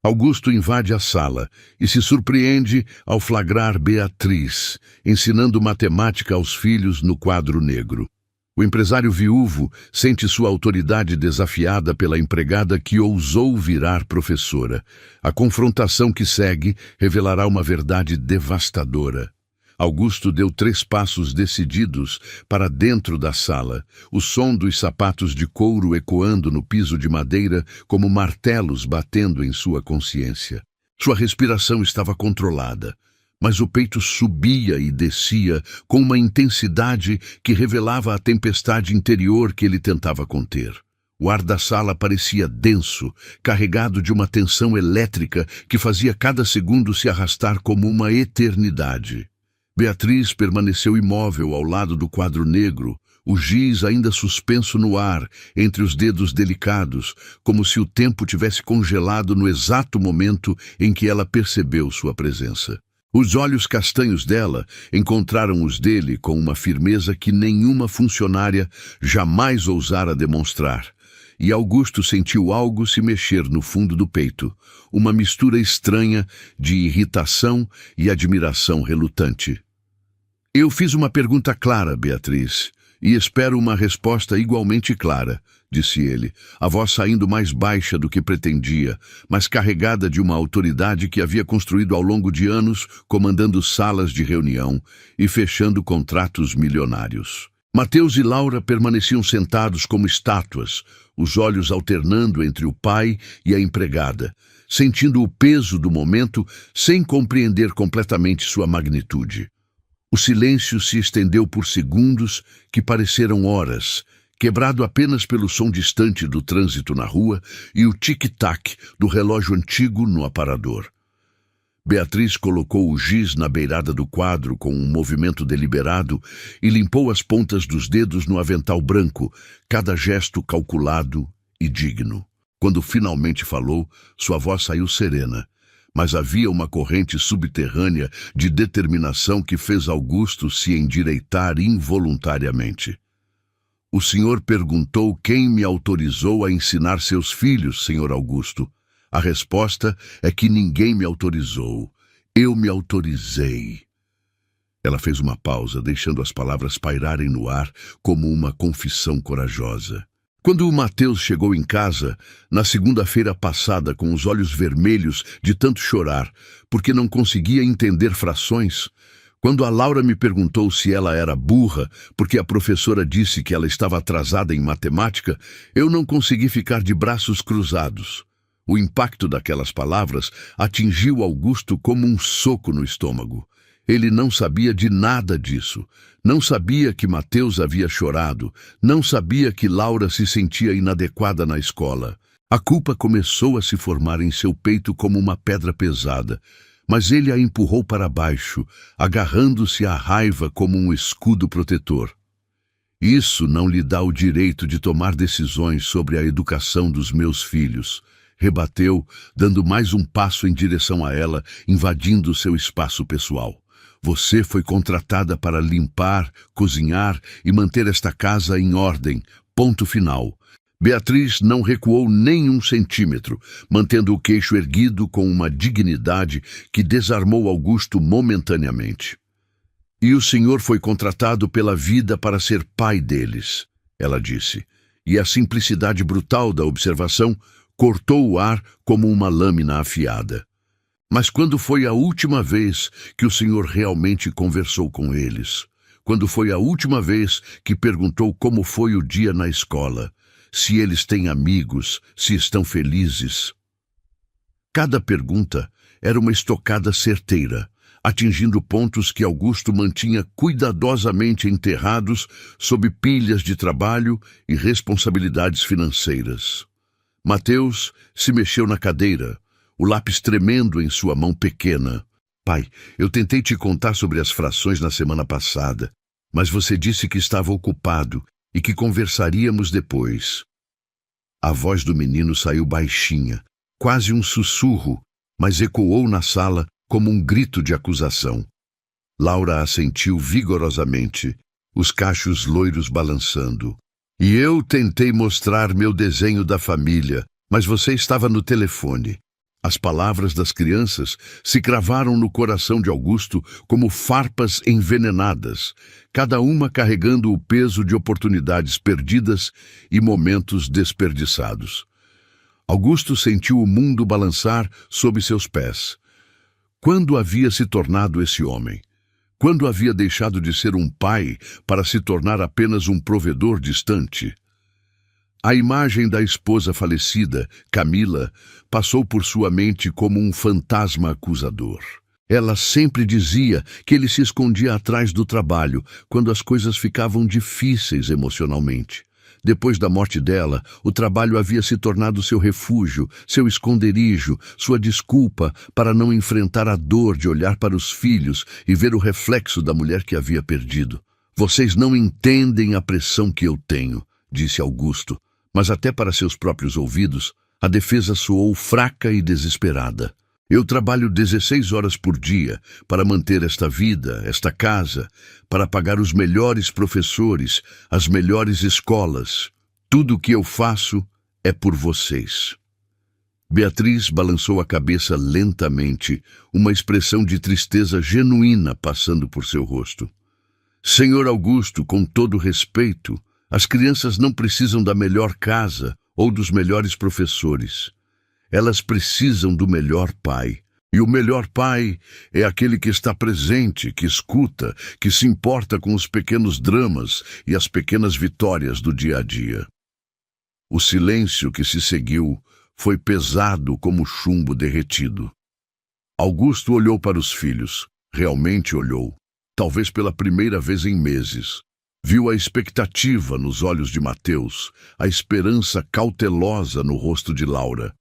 Augusto invade a sala e se surpreende ao flagrar Beatriz, ensinando matemática aos filhos no quadro negro. O empresário viúvo sente sua autoridade desafiada pela empregada que ousou virar professora. A confrontação que segue revelará uma verdade devastadora. Augusto deu 3 passos decididos para dentro da sala, o som dos sapatos de couro ecoando no piso de madeira como martelos batendo em sua consciência. Sua respiração estava controlada, mas o peito subia e descia com uma intensidade que revelava a tempestade interior que ele tentava conter. O ar da sala parecia denso, carregado de uma tensão elétrica que fazia cada segundo se arrastar como uma eternidade. Beatriz permaneceu imóvel ao lado do quadro negro, o giz ainda suspenso no ar, entre os dedos delicados, como se o tempo tivesse congelado no exato momento em que ela percebeu sua presença. Os olhos castanhos dela encontraram os dele com uma firmeza que nenhuma funcionária jamais ousara demonstrar. E Augusto sentiu algo se mexer no fundo do peito, uma mistura estranha de irritação e admiração relutante. Eu fiz uma pergunta clara, Beatriz, e espero uma resposta igualmente clara, disse ele, a voz saindo mais baixa do que pretendia, mas carregada de uma autoridade que havia construído ao longo de anos, comandando salas de reunião e fechando contratos milionários. Mateus e Laura permaneciam sentados como estátuas, os olhos alternando entre o pai e a empregada, sentindo o peso do momento sem compreender completamente sua magnitude. O silêncio se estendeu por segundos que pareceram horas, quebrado apenas pelo som distante do trânsito na rua e o tic-tac do relógio antigo no aparador. Beatriz colocou o giz na beirada do quadro com um movimento deliberado e limpou as pontas dos dedos no avental branco, cada gesto calculado e digno. Quando finalmente falou, sua voz saiu serena, mas havia uma corrente subterrânea de determinação que fez Augusto se endireitar involuntariamente. O senhor perguntou quem me autorizou a ensinar seus filhos, senhor Augusto. A resposta é que ninguém me autorizou. Eu me autorizei. Ela fez uma pausa, deixando as palavras pairarem no ar como uma confissão corajosa. Quando o Mateus chegou em casa, na segunda-feira passada, com os olhos vermelhos de tanto chorar, porque não conseguia entender frações, quando a Laura me perguntou se ela era burra, porque a professora disse que ela estava atrasada em matemática, eu não consegui ficar de braços cruzados. O impacto daquelas palavras atingiu Augusto como um soco no estômago. Ele não sabia de nada disso. Não sabia que Mateus havia chorado. Não sabia que Laura se sentia inadequada na escola. A culpa começou a se formar em seu peito como uma pedra pesada, mas ele a empurrou para baixo, agarrando-se à raiva como um escudo protetor. Isso não lhe dá o direito de tomar decisões sobre a educação dos meus filhos, rebateu, dando mais um passo em direção a ela, invadindo seu espaço pessoal. Você foi contratada para limpar, cozinhar e manter esta casa em ordem. Ponto final. Beatriz não recuou nem um centímetro, mantendo o queixo erguido com uma dignidade que desarmou Augusto momentaneamente. E o senhor foi contratado pela vida para ser pai deles, ela disse, e a simplicidade brutal da observação cortou o ar como uma lâmina afiada. Mas quando foi a última vez que o senhor realmente conversou com eles? Quando foi a última vez que perguntou como foi o dia na escola? Se eles têm amigos, se estão felizes? Cada pergunta era uma estocada certeira, atingindo pontos que Augusto mantinha cuidadosamente enterrados sob pilhas de trabalho e responsabilidades financeiras. Mateus se mexeu na cadeira, o lápis tremendo em sua mão pequena. Pai, eu tentei te contar sobre as frações na semana passada, mas você disse que estava ocupado e que conversaríamos depois. A voz do menino saiu baixinha, quase um sussurro, mas ecoou na sala como um grito de acusação. Laura assentiu vigorosamente, os cachos loiros balançando. E eu tentei mostrar meu desenho da família, mas você estava no telefone. As palavras das crianças se cravaram no coração de Augusto como farpas envenenadas, cada uma carregando o peso de oportunidades perdidas e momentos desperdiçados. Augusto sentiu o mundo balançar sob seus pés. Quando havia se tornado esse homem? Quando havia deixado de ser um pai para se tornar apenas um provedor distante? A imagem da esposa falecida, Camila, passou por sua mente como um fantasma acusador. Ela sempre dizia que ele se escondia atrás do trabalho, quando as coisas ficavam difíceis emocionalmente. Depois da morte dela, o trabalho havia se tornado seu refúgio, seu esconderijo, sua desculpa para não enfrentar a dor de olhar para os filhos e ver o reflexo da mulher que havia perdido. "Vocês não entendem a pressão que eu tenho", disse Augusto, mas até para seus próprios ouvidos, a defesa soou fraca e desesperada. "Eu trabalho 16 horas por dia para manter esta vida, esta casa, para pagar os melhores professores, as melhores escolas. Tudo o que eu faço é por vocês." Beatriz balançou a cabeça lentamente, uma expressão de tristeza genuína passando por seu rosto. "Senhor Augusto, com todo respeito, as crianças não precisam da melhor casa ou dos melhores professores. Elas precisam do melhor pai. E o melhor pai é aquele que está presente, que escuta, que se importa com os pequenos dramas e as pequenas vitórias do dia a dia." O silêncio que se seguiu foi pesado como chumbo derretido. Augusto olhou para os filhos. Realmente olhou. Talvez pela primeira vez em meses. Viu a expectativa nos olhos de Mateus, a esperança cautelosa no rosto de Laura.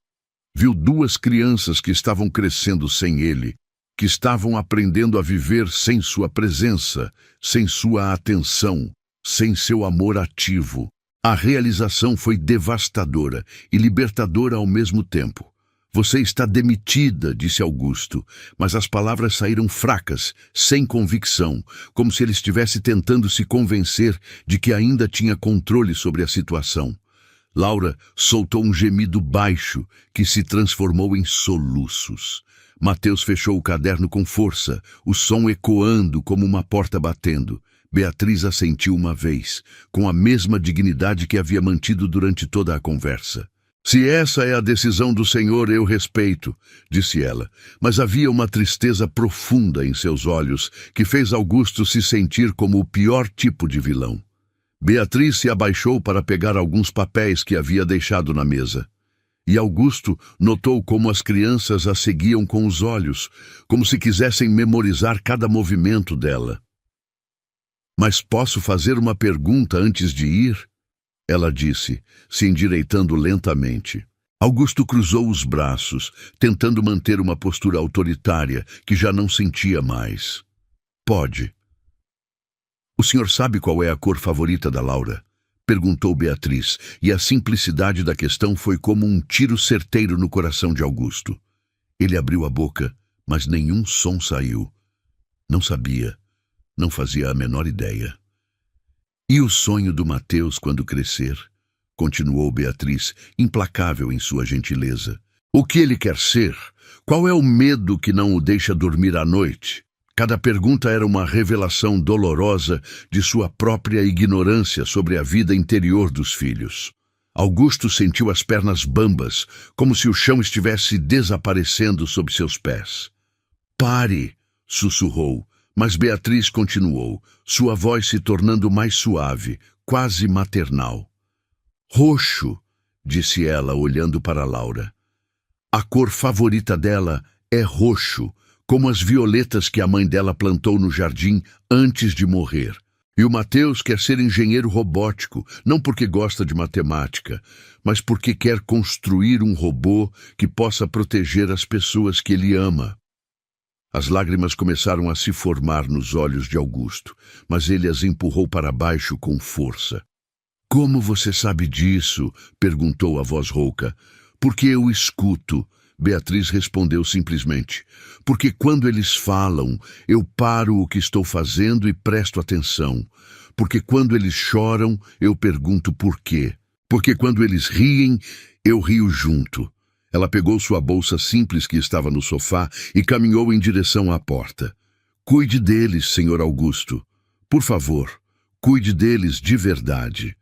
Viu duas crianças que estavam crescendo sem ele, que estavam aprendendo a viver sem sua presença, sem sua atenção, sem seu amor ativo. A realização foi devastadora e libertadora ao mesmo tempo. "Você está demitida", disse Augusto, mas as palavras saíram fracas, sem convicção, como se ele estivesse tentando se convencer de que ainda tinha controle sobre a situação. Laura soltou um gemido baixo que se transformou em soluços. Mateus fechou o caderno com força, o som ecoando como uma porta batendo. Beatriz assentiu uma vez, com a mesma dignidade que havia mantido durante toda a conversa. "Se essa é a decisão do Senhor, eu respeito", disse ela, mas havia uma tristeza profunda em seus olhos que fez Augusto se sentir como o pior tipo de vilão. Beatriz se abaixou para pegar alguns papéis que havia deixado na mesa. E Augusto notou como as crianças a seguiam com os olhos, como se quisessem memorizar cada movimento dela. "Mas posso fazer uma pergunta antes de ir?", ela disse, se endireitando lentamente. Augusto cruzou os braços, tentando manter uma postura autoritária que já não sentia mais. "Pode." "O senhor sabe qual é a cor favorita da Laura?", perguntou Beatriz, e a simplicidade da questão foi como um tiro certeiro no coração de Augusto. Ele abriu a boca, mas nenhum som saiu. Não sabia, não fazia a menor ideia. "E o sonho do Mateus quando crescer?", continuou Beatriz, implacável em sua gentileza. "O que ele quer ser? Qual é o medo que não o deixa dormir à noite?" Cada pergunta era uma revelação dolorosa de sua própria ignorância sobre a vida interior dos filhos. Augusto sentiu as pernas bambas, como se o chão estivesse desaparecendo sob seus pés. "Pare", sussurrou, mas Beatriz continuou, sua voz se tornando mais suave, quase maternal. "Roxo", disse ela, olhando para Laura. A cor favorita dela é roxo, como as violetas que a mãe dela plantou no jardim antes de morrer. E o Mateus quer ser engenheiro robótico, não porque gosta de matemática, mas porque quer construir um robô que possa proteger as pessoas que ele ama. As lágrimas começaram a se formar nos olhos de Augusto, mas ele as empurrou para baixo com força. "Como você sabe disso?", perguntou a voz rouca. "Porque eu escuto", Beatriz respondeu simplesmente. "Porque quando eles falam, eu paro o que estou fazendo e presto atenção. Porque quando eles choram, eu pergunto por quê. Porque quando eles riem, eu rio junto. Ela pegou sua bolsa simples que estava no sofá e caminhou em direção à porta. Cuide deles, Sr. Augusto. Por favor, cuide deles de verdade.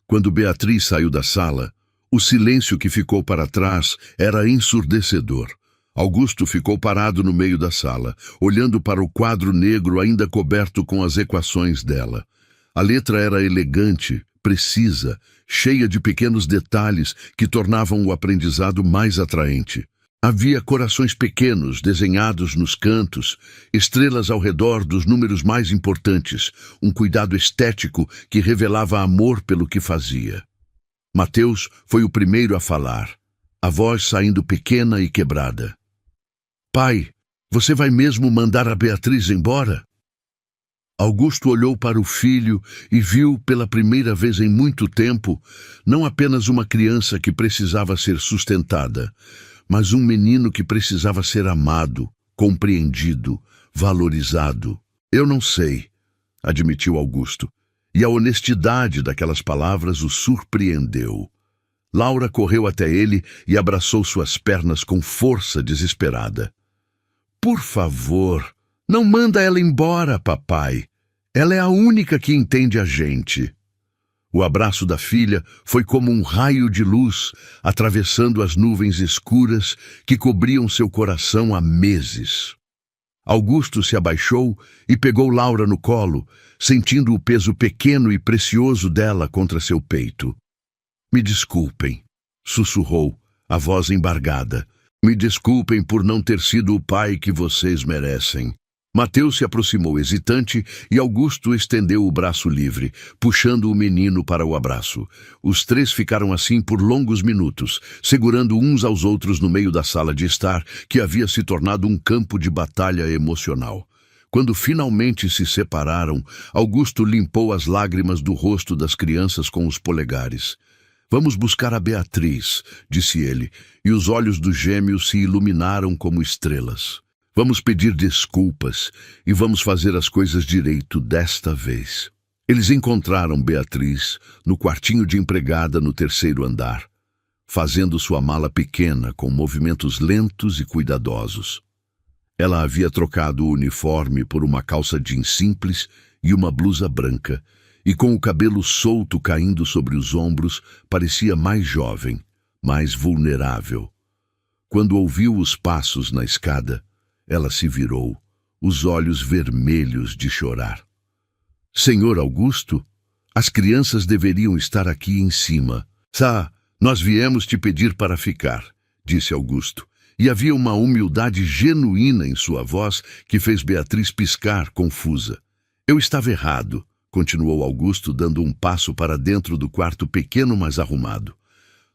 Quando Beatriz saiu da sala, o silêncio que ficou para trás era ensurdecedor. Augusto ficou parado no meio da sala, olhando para o quadro negro ainda coberto com as equações dela. A letra era elegante, precisa, cheia de pequenos detalhes que tornavam o aprendizado mais atraente. Havia corações pequenos desenhados nos cantos, estrelas ao redor dos números mais importantes, um cuidado estético que revelava amor pelo que fazia. Mateus foi o primeiro a falar, a voz saindo pequena e quebrada. Pai, você vai mesmo mandar a Beatriz embora? Augusto olhou para o filho e viu, pela primeira vez em muito tempo, não apenas uma criança que precisava ser sustentada, mas um menino que precisava ser amado, compreendido, valorizado. Eu não sei, admitiu Augusto, e a honestidade daquelas palavras o surpreendeu. Laura correu até ele e abraçou suas pernas com força desesperada. Por favor, não manda ela embora, papai. Ela é a única que entende a gente. O abraço da filha foi como um raio de luz, atravessando as nuvens escuras que cobriam seu coração há meses. Augusto se abaixou e pegou Laura no colo, sentindo o peso pequeno e precioso dela contra seu peito. Me desculpem, sussurrou, a voz embargada. Me desculpem por não ter sido o pai que vocês merecem. Mateus se aproximou hesitante e Augusto estendeu o braço livre, puxando o menino para o abraço. Os três ficaram assim por longos minutos, segurando uns aos outros no meio da sala de estar, que havia se tornado um campo de batalha emocional. Quando finalmente se separaram, Augusto limpou as lágrimas do rosto das crianças com os polegares. Vamos buscar a Beatriz, disse ele, e os olhos dos gêmeos se iluminaram como estrelas. Vamos pedir desculpas e vamos fazer as coisas direito desta vez. Eles encontraram Beatriz no quartinho de empregada no 3º andar, fazendo sua mala pequena com movimentos lentos e cuidadosos. Ela havia trocado o uniforme por uma calça jeans simples e uma blusa branca, e com o cabelo solto caindo sobre os ombros, parecia mais jovem, mais vulnerável. Quando ouviu os passos na escada, ela se virou, os olhos vermelhos de chorar. Senhor Augusto, as crianças deveriam estar aqui em cima. Nós viemos te pedir para ficar, disse Augusto, e havia uma humildade genuína em sua voz que fez Beatriz piscar, confusa. Eu estava errado, continuou Augusto, dando um passo para dentro do quarto pequeno mas arrumado.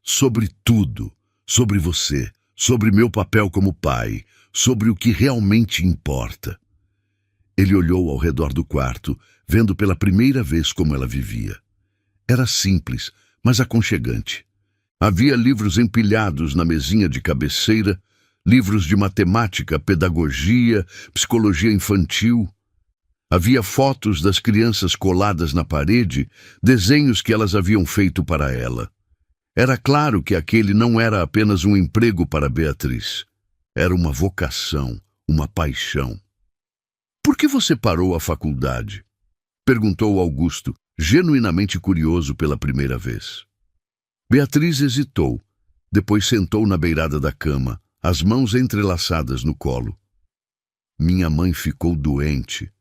Sobre tudo, sobre você, sobre meu papel como pai, sobre o que realmente importa. Ele olhou ao redor do quarto, vendo pela primeira vez como ela vivia. Era simples, mas aconchegante. Havia livros empilhados na mesinha de cabeceira, livros de matemática, pedagogia, psicologia infantil. Havia fotos das crianças coladas na parede, desenhos que elas haviam feito para ela. Era claro que aquele não era apenas um emprego para Beatriz. Era uma vocação, uma paixão. Por que você parou a faculdade? Perguntou Augusto, genuinamente curioso pela primeira vez. Beatriz hesitou, depois sentou na beirada da cama, as mãos entrelaçadas no colo. Minha mãe ficou doente.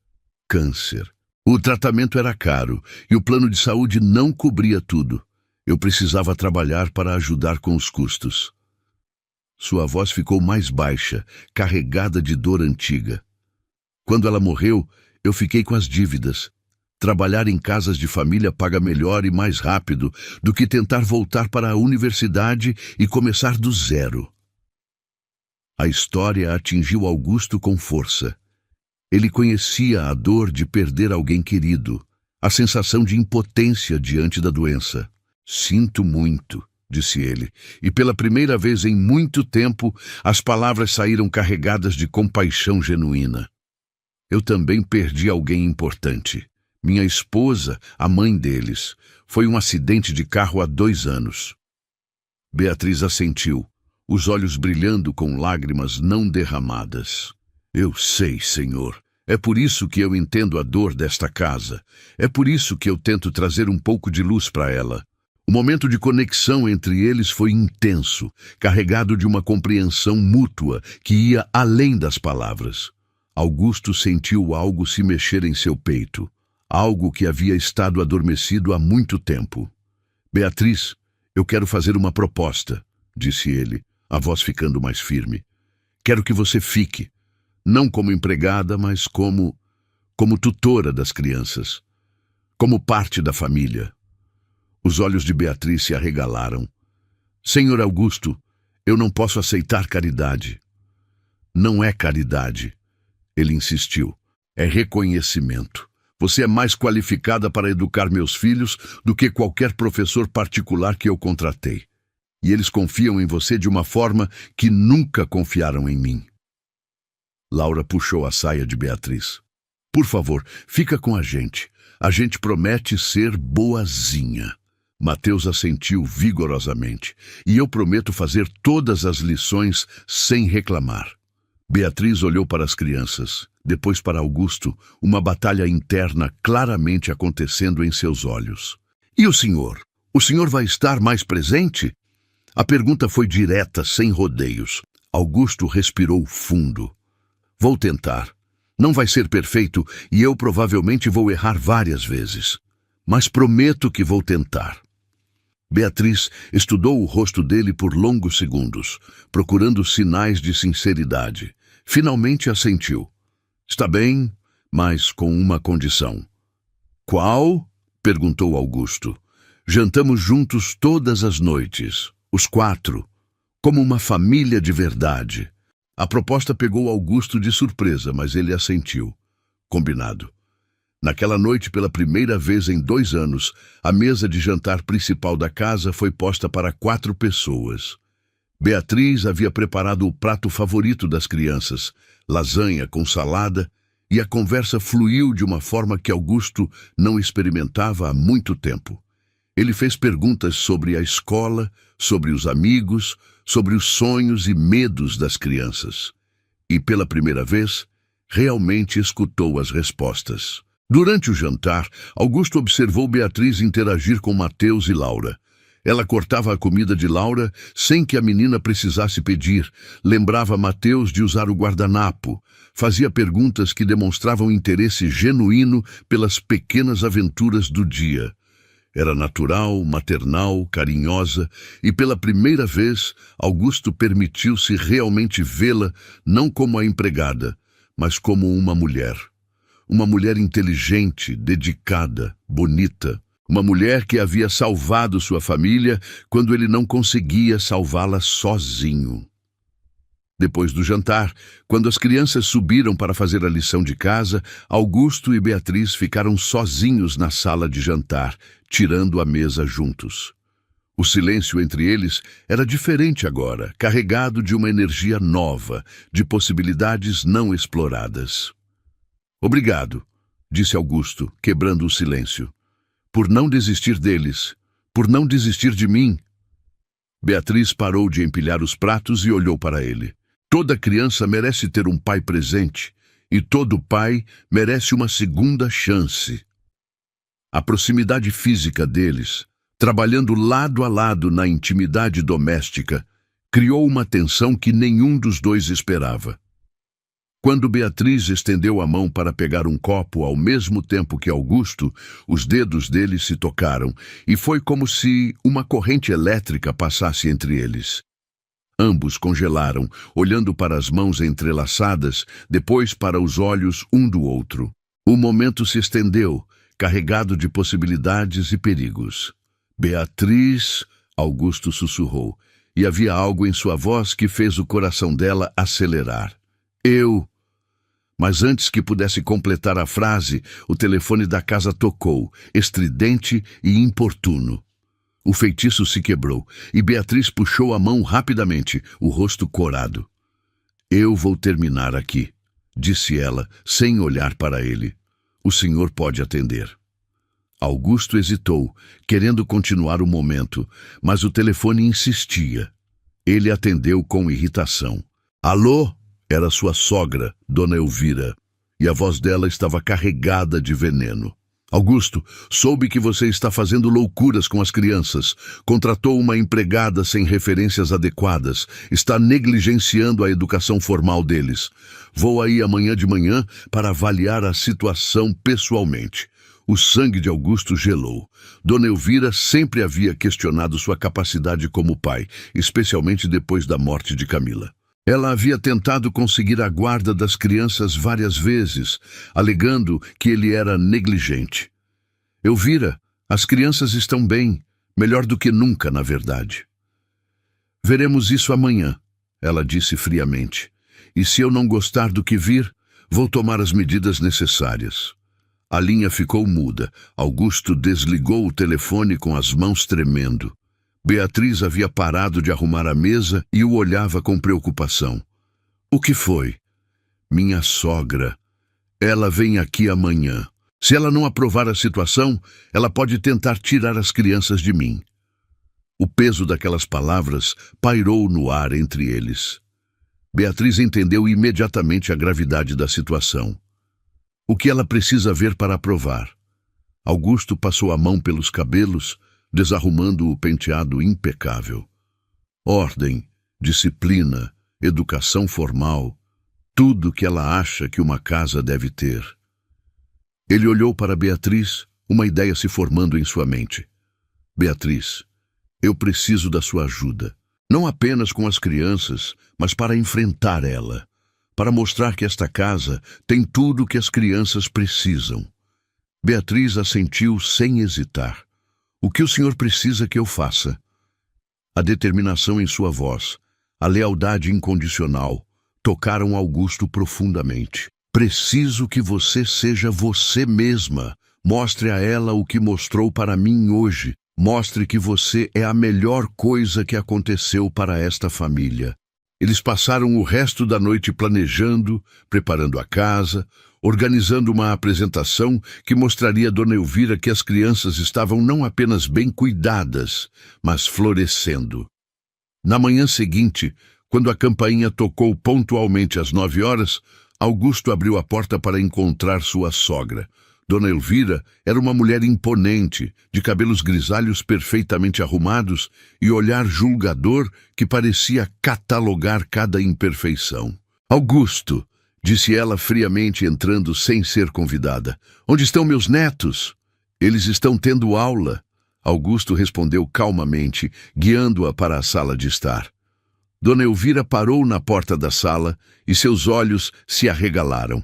Câncer. O tratamento era caro e o plano de saúde não cobria tudo. Eu precisava trabalhar para ajudar com os custos. Sua voz ficou mais baixa, carregada de dor antiga. Quando ela morreu, eu fiquei com as dívidas. Trabalhar em casas de família paga melhor e mais rápido do que tentar voltar para a universidade e começar do zero. A história atingiu Augusto com força. Ele conhecia a dor de perder alguém querido, a sensação de impotência diante da doença. Sinto muito, disse ele, e pela primeira vez em muito tempo as palavras saíram carregadas de compaixão genuína. Eu também perdi alguém importante. Minha esposa, a mãe deles. Foi um acidente de carro há 2 anos. Beatriz assentiu, os olhos brilhando com lágrimas não derramadas. Eu sei, Senhor. É por isso que eu entendo a dor desta casa. É por isso que eu tento trazer um pouco de luz para ela. O momento de conexão entre eles foi intenso, carregado de uma compreensão mútua que ia além das palavras. Augusto sentiu algo se mexer em seu peito, algo que havia estado adormecido há muito tempo. Beatriz, eu quero fazer uma proposta, disse ele, a voz ficando mais firme. Quero que você fique, não como empregada, mas como tutora das crianças, como parte da família. Os olhos de Beatriz se arregalaram. Senhor Augusto, eu não posso aceitar caridade. Não é caridade, ele insistiu. É reconhecimento. Você é mais qualificada para educar meus filhos do que qualquer professor particular que eu contratei. E eles confiam em você de uma forma que nunca confiaram em mim. Laura puxou a saia de Beatriz. Por favor, fica com a gente. A gente promete ser boazinha. Mateus assentiu vigorosamente. E eu prometo fazer todas as lições sem reclamar. Beatriz olhou para as crianças, depois para Augusto, uma batalha interna claramente acontecendo em seus olhos. E o senhor? O senhor vai estar mais presente? A pergunta foi direta, sem rodeios. Augusto respirou fundo. Vou tentar. Não vai ser perfeito e eu provavelmente vou errar várias vezes. Mas prometo que vou tentar. Beatriz estudou o rosto dele por longos segundos, procurando sinais de sinceridade. Finalmente assentiu. Está bem, mas com uma condição. Qual? Perguntou Augusto. Jantamos juntos todas as noites, os 4, como uma família de verdade. A proposta pegou Augusto de surpresa, mas ele assentiu. Combinado. Naquela noite, pela primeira vez em 2 anos, a mesa de jantar principal da casa foi posta para 4 pessoas. Beatriz havia preparado o prato favorito das crianças, lasanha com salada, e a conversa fluiu de uma forma que Augusto não experimentava há muito tempo. Ele fez perguntas sobre a escola, sobre os amigos, sobre os sonhos e medos das crianças. E, pela primeira vez, realmente escutou as respostas. Durante o jantar, Augusto observou Beatriz interagir com Mateus e Laura. Ela cortava a comida de Laura sem que a menina precisasse pedir, lembrava Mateus de usar o guardanapo, fazia perguntas que demonstravam interesse genuíno pelas pequenas aventuras do dia. Era natural, maternal, carinhosa, e pela primeira vez, Augusto permitiu-se realmente vê-la não como a empregada, mas como uma mulher. Uma mulher inteligente, dedicada, bonita. Uma mulher que havia salvado sua família quando ele não conseguia salvá-la sozinho. Depois do jantar, quando as crianças subiram para fazer a lição de casa, Augusto e Beatriz ficaram sozinhos na sala de jantar, tirando a mesa juntos. O silêncio entre eles era diferente agora, carregado de uma energia nova, de possibilidades não exploradas. Obrigado, disse Augusto, quebrando o silêncio. Por não desistir deles, por não desistir de mim. Beatriz parou de empilhar os pratos e olhou para ele. Toda criança merece ter um pai presente, e todo pai merece uma segunda chance. A proximidade física deles, trabalhando lado a lado na intimidade doméstica, criou uma tensão que nenhum dos dois esperava. Quando Beatriz estendeu a mão para pegar um copo ao mesmo tempo que Augusto, os dedos dele se tocaram, e foi como se uma corrente elétrica passasse entre eles. Ambos congelaram, olhando para as mãos entrelaçadas, depois para os olhos um do outro. O momento se estendeu, carregado de possibilidades e perigos. Beatriz, Augusto sussurrou, e havia algo em sua voz que fez o coração dela acelerar. Eu... Mas antes que pudesse completar a frase, o telefone da casa tocou, estridente e importuno. O feitiço se quebrou, e Beatriz puxou a mão rapidamente, o rosto corado. Eu vou terminar aqui, disse ela, sem olhar para ele. O senhor pode atender. Augusto hesitou, querendo continuar o momento, mas o telefone insistia. Ele atendeu com irritação. Alô? Era sua sogra, Dona Elvira, e a voz dela estava carregada de veneno. Augusto, soube que você está fazendo loucuras com as crianças. Contratou uma empregada sem referências adequadas. Está negligenciando a educação formal deles. Vou aí amanhã de manhã para avaliar a situação pessoalmente. O sangue de Augusto gelou. Dona Elvira sempre havia questionado sua capacidade como pai, especialmente depois da morte de Camila. Ela havia tentado conseguir a guarda das crianças várias vezes, alegando que ele era negligente. Elvira, as crianças estão bem, melhor do que nunca, na verdade. Veremos isso amanhã, ela disse friamente. E se eu não gostar do que vir, vou tomar as medidas necessárias. A linha ficou muda. Augusto desligou o telefone com as mãos tremendo. Beatriz havia parado de arrumar a mesa e o olhava com preocupação. O que foi? Minha sogra. Ela vem aqui amanhã. Se ela não aprovar a situação, ela pode tentar tirar as crianças de mim. O peso daquelas palavras pairou no ar entre eles. Beatriz entendeu imediatamente a gravidade da situação. O que ela precisa ver para aprovar? Augusto passou a mão pelos cabelos, desarrumando o penteado impecável. Ordem, disciplina, educação formal, tudo que ela acha que uma casa deve ter. Ele olhou para Beatriz, uma ideia se formando em sua mente. Beatriz, eu preciso da sua ajuda, não apenas com as crianças, mas para enfrentar ela, para mostrar que esta casa tem tudo o que as crianças precisam. Beatriz assentiu sem hesitar. O que o senhor precisa que eu faça? A determinação em sua voz, a lealdade incondicional, tocaram Augusto profundamente. Preciso que você seja você mesma. Mostre a ela o que mostrou para mim hoje. Mostre que você é a melhor coisa que aconteceu para esta família. Eles passaram o resto da noite planejando, preparando a casa, organizando uma apresentação que mostraria a Dona Elvira que as crianças estavam não apenas bem cuidadas, mas florescendo. Na manhã seguinte, quando a campainha tocou pontualmente às 9 horas, Augusto abriu a porta para encontrar sua sogra. Dona Elvira era uma mulher imponente, de cabelos grisalhos perfeitamente arrumados e olhar julgador que parecia catalogar cada imperfeição. Augusto, disse ela friamente, entrando sem ser convidada. Onde estão meus netos? Eles estão tendo aula. Augusto respondeu calmamente, guiando-a para a sala de estar. Dona Elvira parou na porta da sala e seus olhos se arregalaram.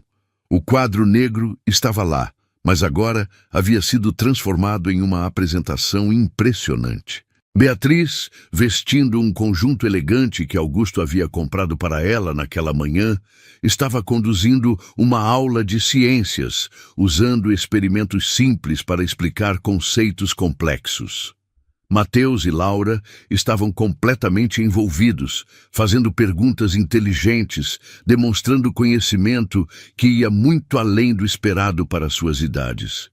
O quadro negro estava lá, mas agora havia sido transformado em uma apresentação impressionante. Beatriz, vestindo um conjunto elegante que Augusto havia comprado para ela naquela manhã, estava conduzindo uma aula de ciências, usando experimentos simples para explicar conceitos complexos. Mateus e Laura estavam completamente envolvidos, fazendo perguntas inteligentes, demonstrando conhecimento que ia muito além do esperado para suas idades.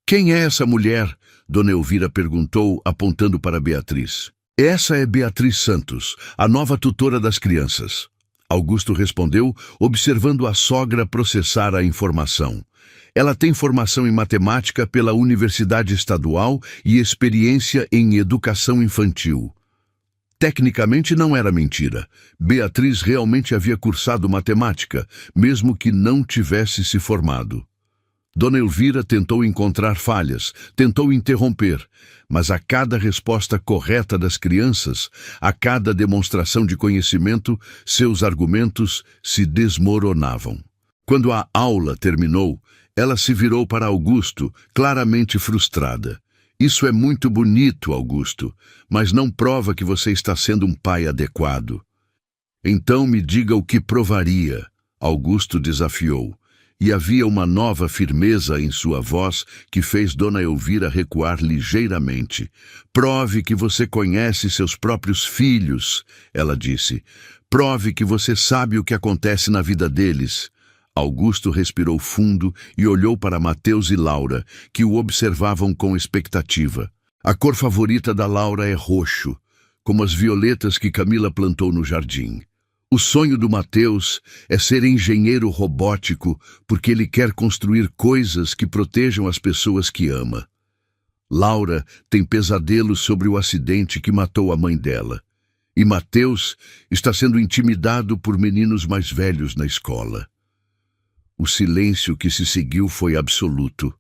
Quem é essa mulher? Dona Elvira perguntou, apontando para Beatriz. Essa é Beatriz Santos, a nova tutora das crianças. Augusto respondeu, observando a sogra processar a informação. Ela tem formação em matemática pela Universidade Estadual e experiência em educação infantil. Tecnicamente não era mentira. Beatriz realmente havia cursado matemática, mesmo que não tivesse se formado. Dona Elvira tentou encontrar falhas, tentou interromper, mas a cada resposta correta das crianças, a cada demonstração de conhecimento, seus argumentos se desmoronavam. Quando a aula terminou, ela se virou para Augusto, claramente frustrada. Isso é muito bonito, Augusto, mas não prova que você está sendo um pai adequado. Então me diga o que provaria, Augusto desafiou. E havia uma nova firmeza em sua voz que fez Dona Elvira recuar ligeiramente. Prove que você conhece seus próprios filhos, ela disse. Prove que você sabe o que acontece na vida deles. Augusto respirou fundo e olhou para Mateus e Laura, que o observavam com expectativa. A cor favorita da Laura é roxo. como as violetas que Camila plantou no jardim. O sonho do Mateus é ser engenheiro robótico porque ele quer construir coisas que protejam as pessoas que ama. Laura tem pesadelos sobre o acidente que matou a mãe dela. E Mateus está sendo intimidado por meninos mais velhos na escola. O silêncio que se seguiu foi absoluto.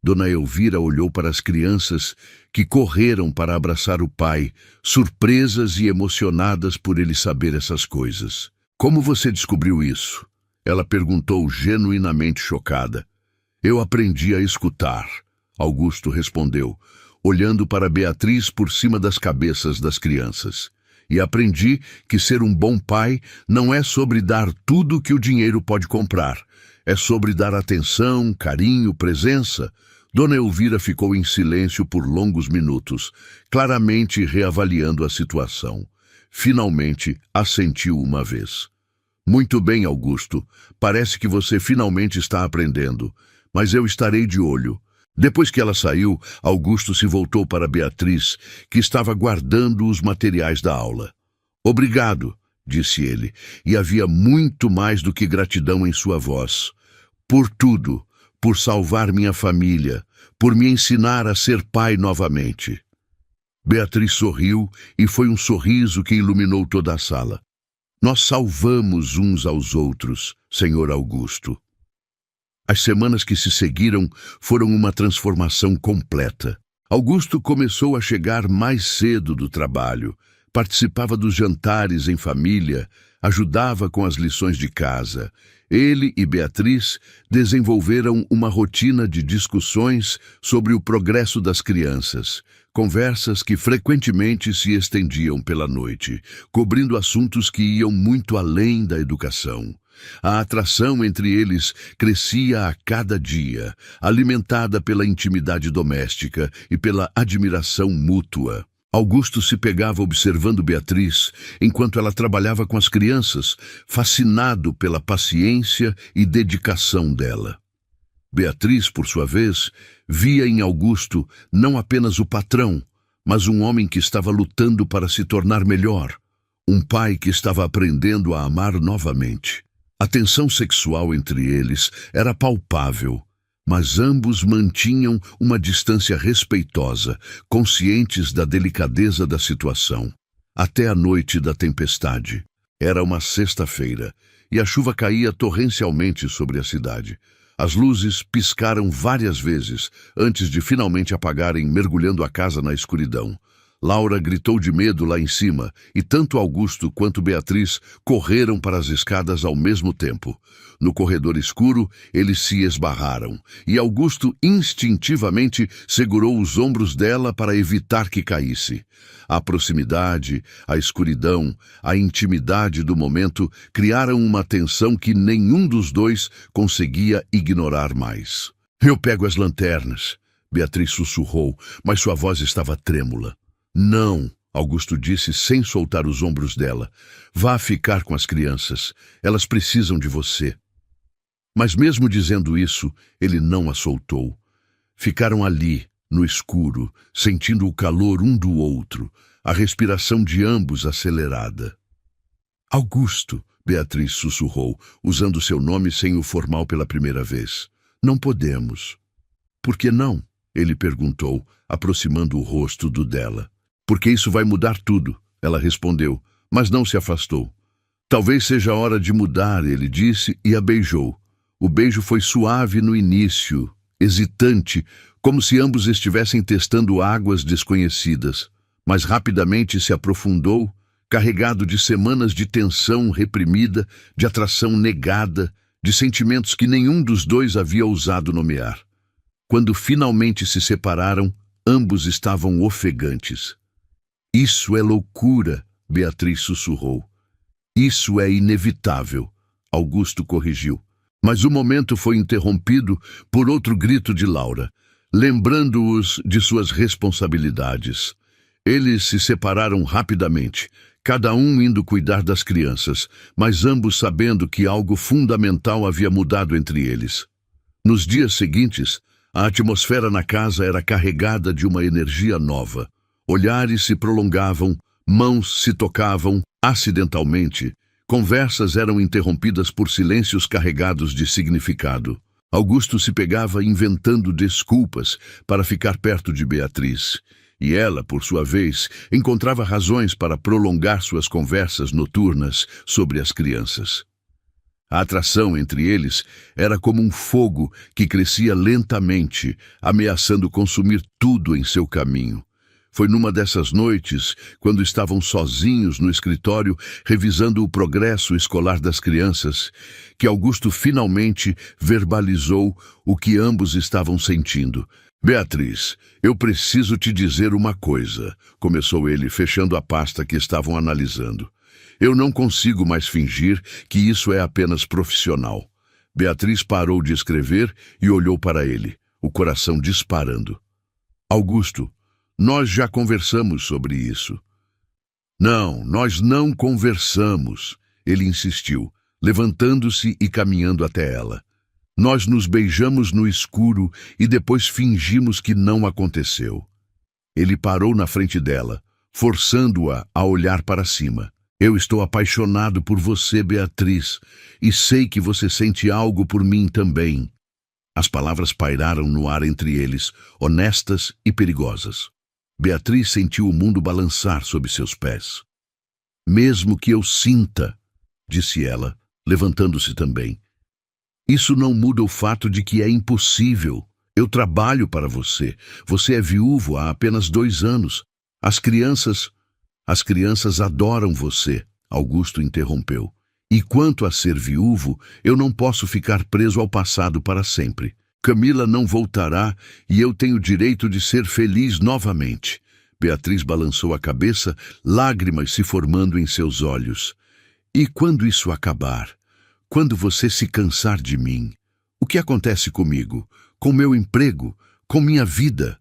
Dona Elvira olhou para as crianças que correram para abraçar o pai, surpresas e emocionadas por ele saber essas coisas. Como você descobriu isso? Ela perguntou genuinamente chocada. Eu aprendi a escutar, Augusto respondeu, olhando para Beatriz por cima das cabeças das crianças. E aprendi que ser um bom pai não é sobre dar tudo que o dinheiro pode comprar. É sobre dar atenção, carinho, presença. Dona Elvira ficou em silêncio por longos minutos, claramente reavaliando a situação. Finalmente, assentiu uma vez. Muito bem, Augusto. Parece que você finalmente está aprendendo. Mas eu estarei de olho. Depois que ela saiu, Augusto se voltou para Beatriz, que estava guardando os materiais da aula. Obrigado, disse ele, e havia muito mais do que gratidão em sua voz. Por tudo, por salvar minha família, por me ensinar a ser pai novamente. Beatriz sorriu e foi um sorriso que iluminou toda a sala. Nós salvamos uns aos outros, Senhor Augusto. As semanas que se seguiram foram uma transformação completa. Augusto começou a chegar mais cedo do trabalho, participava dos jantares em família, ajudava com as lições de casa. Ele e Beatriz desenvolveram uma rotina de discussões sobre o progresso das crianças, conversas que frequentemente se estendiam pela noite, cobrindo assuntos que iam muito além da educação. A atração entre eles crescia a cada dia, alimentada pela intimidade doméstica e pela admiração mútua. Augusto se pegava observando Beatriz enquanto ela trabalhava com as crianças, fascinado pela paciência e dedicação dela. Beatriz, por sua vez, via em Augusto não apenas o patrão, mas um homem que estava lutando para se tornar melhor, um pai que estava aprendendo a amar novamente. A tensão sexual entre eles era palpável, mas ambos mantinham uma distância respeitosa, conscientes da delicadeza da situação. Até a noite da tempestade. Era uma sexta-feira, e a chuva caía torrencialmente sobre a cidade. As luzes piscaram várias vezes, antes de finalmente apagarem, mergulhando a casa na escuridão. Laura gritou de medo lá em cima, e tanto Augusto quanto Beatriz correram para as escadas ao mesmo tempo. No corredor escuro, eles se esbarraram, e Augusto instintivamente segurou os ombros dela para evitar que caísse. A proximidade, a escuridão, a intimidade do momento criaram uma tensão que nenhum dos dois conseguia ignorar mais. "Eu pego as lanternas", Beatriz sussurrou, mas sua voz estava trêmula. "Não", Augusto disse sem soltar os ombros dela. "Vá ficar com as crianças. Elas precisam de você." Mas mesmo dizendo isso, ele não a soltou. Ficaram ali, no escuro, sentindo o calor um do outro, a respiração de ambos acelerada. "Augusto", Beatriz sussurrou, usando seu nome sem o formal pela primeira vez. "Não podemos." "Por que não?" ele perguntou, aproximando o rosto do dela. "Porque isso vai mudar tudo", ela respondeu, mas não se afastou. "Talvez seja a hora de mudar", ele disse e a beijou. O beijo foi suave no início, hesitante, como se ambos estivessem testando águas desconhecidas, mas rapidamente se aprofundou, carregado de semanas de tensão reprimida, de atração negada, de sentimentos que nenhum dos dois havia ousado nomear. Quando finalmente se separaram, ambos estavam ofegantes. "Isso é loucura", Beatriz sussurrou. "Isso é inevitável", Augusto corrigiu. Mas o momento foi interrompido por outro grito de Laura, lembrando-os de suas responsabilidades. Eles se separaram rapidamente, cada um indo cuidar das crianças, mas ambos sabendo que algo fundamental havia mudado entre eles. Nos dias seguintes, a atmosfera na casa era carregada de uma energia nova. Olhares se prolongavam, Mãos se tocavam acidentalmente. Conversas eram interrompidas por silêncios carregados de significado. Augusto se pegava inventando desculpas para ficar perto de Beatriz. E ela, por sua vez, encontrava razões para prolongar suas conversas noturnas sobre as crianças. A atração entre eles era como um fogo que crescia lentamente, ameaçando consumir tudo em seu caminho. Foi numa dessas noites, quando estavam sozinhos no escritório, revisando o progresso escolar das crianças, que Augusto finalmente verbalizou o que ambos estavam sentindo. «Beatriz, eu preciso te dizer uma coisa», começou ele, fechando a pasta que estavam analisando. «Eu não consigo mais fingir que isso é apenas profissional». Beatriz parou de escrever e olhou para ele, o coração disparando. «Augusto, nós já conversamos sobre isso». «Não, nós não conversamos», ele insistiu, levantando-se e caminhando até ela. «Nós nos beijamos no escuro e depois fingimos que não aconteceu». Ele parou na frente dela, forçando-a a olhar para cima. «Eu estou apaixonado por você, Beatriz, e sei que você sente algo por mim também». As palavras pairaram no ar entre eles, honestas e perigosas. Beatriz sentiu o mundo balançar sob seus pés. «Mesmo que eu sinta», disse ela, levantando-se também, «isso não muda o fato de que é impossível. Eu trabalho para você. Você é viúvo há apenas 2 anos. As crianças adoram você», Augusto interrompeu. «E quanto a ser viúvo, eu não posso ficar preso ao passado para sempre. Camila não voltará e eu tenho o direito de ser feliz novamente». Beatriz balançou a cabeça, lágrimas se formando em seus olhos. «E quando isso acabar? Quando você se cansar de mim? O que acontece comigo? Com meu emprego? Com minha vida?»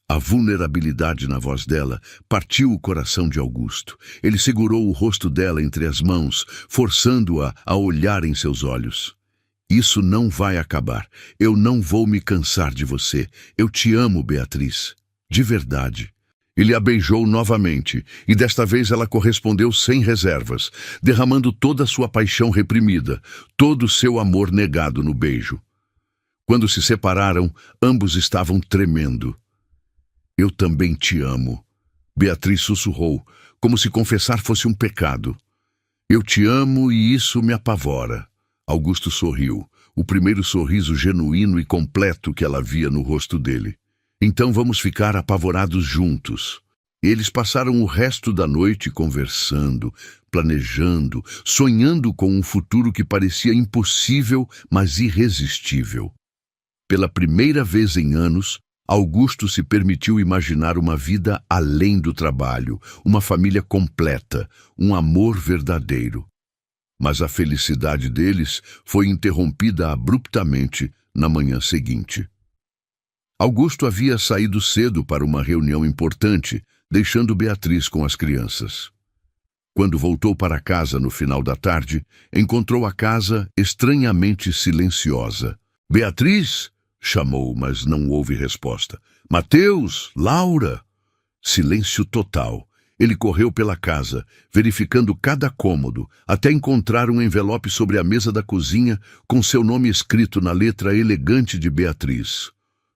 A vulnerabilidade na voz dela partiu o coração de Augusto. Ele segurou o rosto dela entre as mãos, forçando-a a olhar em seus olhos. «Isso não vai acabar. Eu não vou me cansar de você. Eu te amo, Beatriz. De verdade». Ele a beijou novamente, e desta vez ela correspondeu sem reservas, derramando toda a sua paixão reprimida, todo o seu amor negado no beijo. Quando se separaram, ambos estavam tremendo. «Eu também te amo», Beatriz sussurrou, como se confessar fosse um pecado. «Eu te amo e isso me apavora». Augusto sorriu, o primeiro sorriso genuíno e completo que ela via no rosto dele. «Então vamos ficar apavorados juntos». Eles passaram o resto da noite conversando, planejando, sonhando com um futuro que parecia impossível, mas irresistível. Pela primeira vez em anos, Augusto se permitiu imaginar uma vida além do trabalho, uma família completa, um amor verdadeiro. Mas a felicidade deles foi interrompida abruptamente na manhã seguinte. Augusto havia saído cedo para uma reunião importante, deixando Beatriz com as crianças. Quando voltou para casa no final da tarde, encontrou a casa estranhamente silenciosa. «Beatriz?» chamou, mas não houve resposta. «Mateus? Laura?» Silêncio total. Ele correu pela casa, verificando cada cômodo, até encontrar um envelope sobre a mesa da cozinha com seu nome escrito na letra elegante de Beatriz.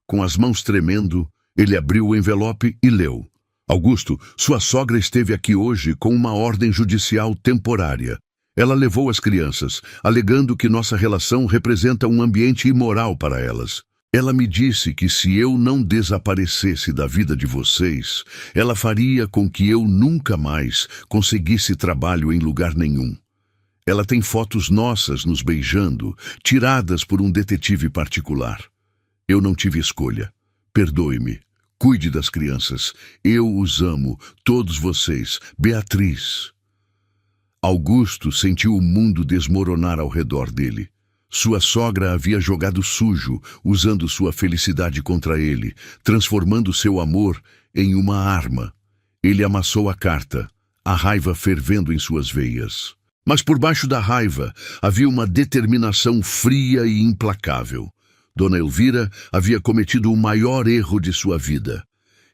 Com as mãos tremendo, ele abriu o envelope e leu. «Augusto, sua sogra esteve aqui hoje com uma ordem judicial temporária. Ela levou as crianças, alegando que nossa relação representa um ambiente imoral para elas. Ela me disse que se eu não desaparecesse da vida de vocês, ela faria com que eu nunca mais conseguisse trabalho em lugar nenhum. Ela tem fotos nossas nos beijando, tiradas por um detetive particular. Eu não tive escolha. Perdoe-me. Cuide das crianças. Eu os amo, todos vocês. Beatriz». Augusto sentiu o mundo desmoronar ao redor dele. Sua sogra havia jogado sujo, usando sua felicidade contra ele, transformando seu amor em uma arma. Ele amassou a carta, a raiva fervendo em suas veias. Mas por baixo da raiva havia uma determinação fria e implacável. Dona Elvira havia cometido o maior erro de sua vida.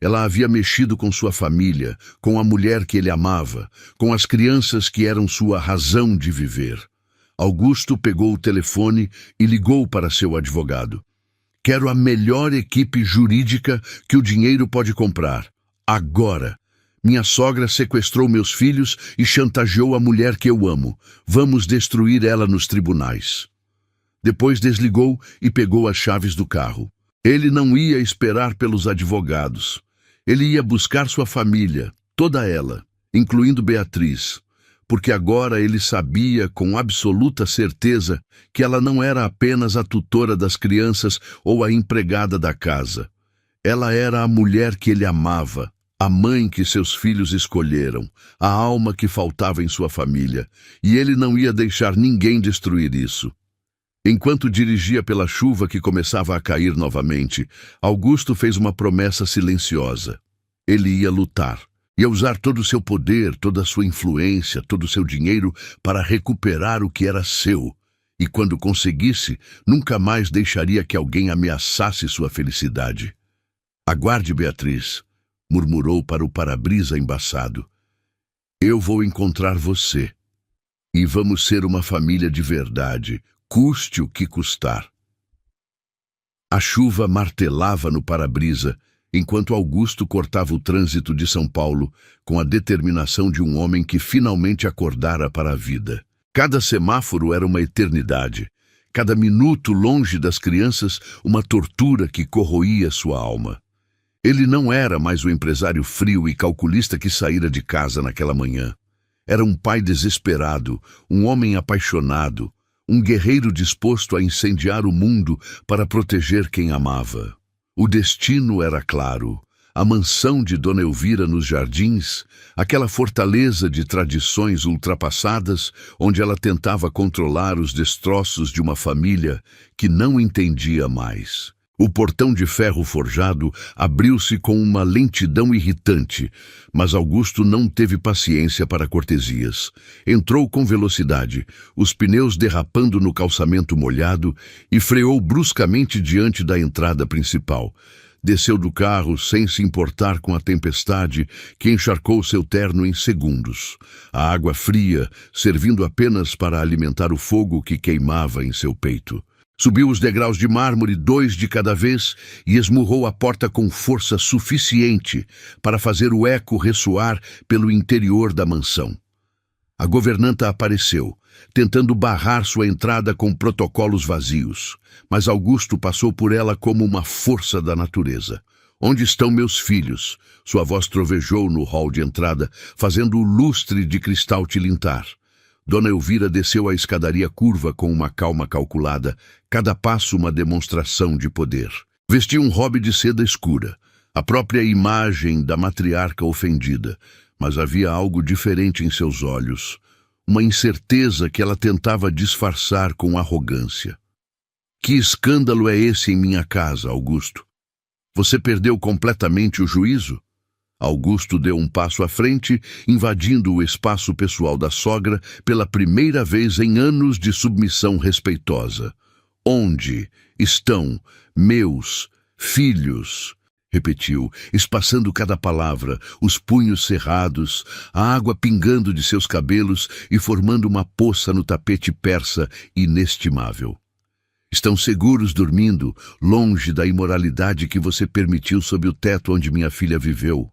Ela havia mexido com sua família, com a mulher que ele amava, com as crianças que eram sua razão de viver. Augusto pegou o telefone e ligou para seu advogado. Quero a melhor equipe jurídica que o dinheiro pode comprar. Agora. Minha sogra sequestrou meus filhos e chantageou a mulher que eu amo. Vamos destruir ela nos tribunais. Depois desligou e pegou as chaves do carro. Ele não ia esperar pelos advogados. Ele ia buscar sua família, toda ela, incluindo Beatriz, porque agora ele sabia com absoluta certeza que ela não era apenas a tutora das crianças ou a empregada da casa. Ela era a mulher que ele amava, a mãe que seus filhos escolheram, a alma que faltava em sua família, e ele não ia deixar ninguém destruir isso. Enquanto dirigia pela chuva que começava a cair novamente, Augusto fez uma promessa silenciosa. Ele ia lutar, ia usar todo o seu poder, toda a sua influência, todo o seu dinheiro para recuperar o que era seu, e quando conseguisse, nunca mais deixaria que alguém ameaçasse sua felicidade. Aguarde, Beatriz, murmurou para o para-brisa embaçado. Eu vou encontrar você, e vamos ser uma família de verdade, custe o que custar. A chuva martelava no para-brisa, enquanto Augusto cortava o trânsito de São Paulo com a determinação de um homem que finalmente acordara para a vida. Cada semáforo era uma eternidade, cada minuto longe das crianças uma tortura que corroía sua alma. Ele não era mais o empresário frio e calculista que saíra de casa naquela manhã. Era um pai desesperado, um homem apaixonado, um guerreiro disposto a incendiar o mundo para proteger quem amava. O destino era claro. A mansão de Dona Elvira nos Jardins, aquela fortaleza de tradições ultrapassadas, onde ela tentava controlar os destroços de uma família que não entendia mais. O portão de ferro forjado abriu-se com uma lentidão irritante, mas Augusto não teve paciência para cortesias. Entrou com velocidade, os pneus derrapando no calçamento molhado, e freou bruscamente diante da entrada principal. Desceu do carro sem se importar com a tempestade que encharcou seu terno em segundos. A água fria, servindo apenas para alimentar o fogo que queimava em seu peito. Subiu os degraus de mármore, 2 de cada vez, e esmurrou a porta com força suficiente para fazer o eco ressoar pelo interior da mansão. A governanta apareceu, tentando barrar sua entrada com protocolos vazios, mas Augusto passou por ela como uma força da natureza. Onde estão meus filhos? Sua voz trovejou no hall de entrada, fazendo o lustre de cristal tilintar. Dona Elvira desceu a escadaria curva com uma calma calculada, cada passo uma demonstração de poder. Vestia um robe de seda escura, a própria imagem da matriarca ofendida, mas havia algo diferente em seus olhos, uma incerteza que ela tentava disfarçar com arrogância. Que escândalo é esse em minha casa, Augusto? Você perdeu completamente o juízo? Augusto deu um passo à frente, invadindo o espaço pessoal da sogra pela primeira vez em anos de submissão respeitosa. Onde estão meus filhos? Repetiu, espaçando cada palavra, os punhos cerrados, a água pingando de seus cabelos e formando uma poça no tapete persa inestimável. Estão seguros dormindo, longe da imoralidade que você permitiu sob o teto onde minha filha viveu.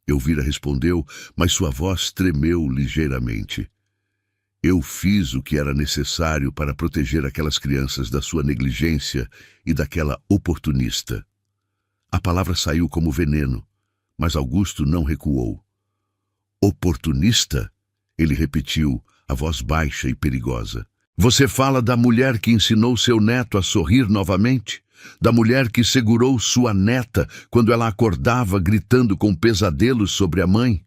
Elvira respondeu, mas sua voz tremeu ligeiramente. Eu fiz o que era necessário para proteger aquelas crianças da sua negligência e daquela oportunista. A palavra saiu como veneno, mas Augusto não recuou. Oportunista? Ele repetiu, a voz baixa e perigosa. Você fala da mulher que ensinou seu neto a sorrir novamente? Da mulher que segurou sua neta quando ela acordava gritando com pesadelos sobre a mãe?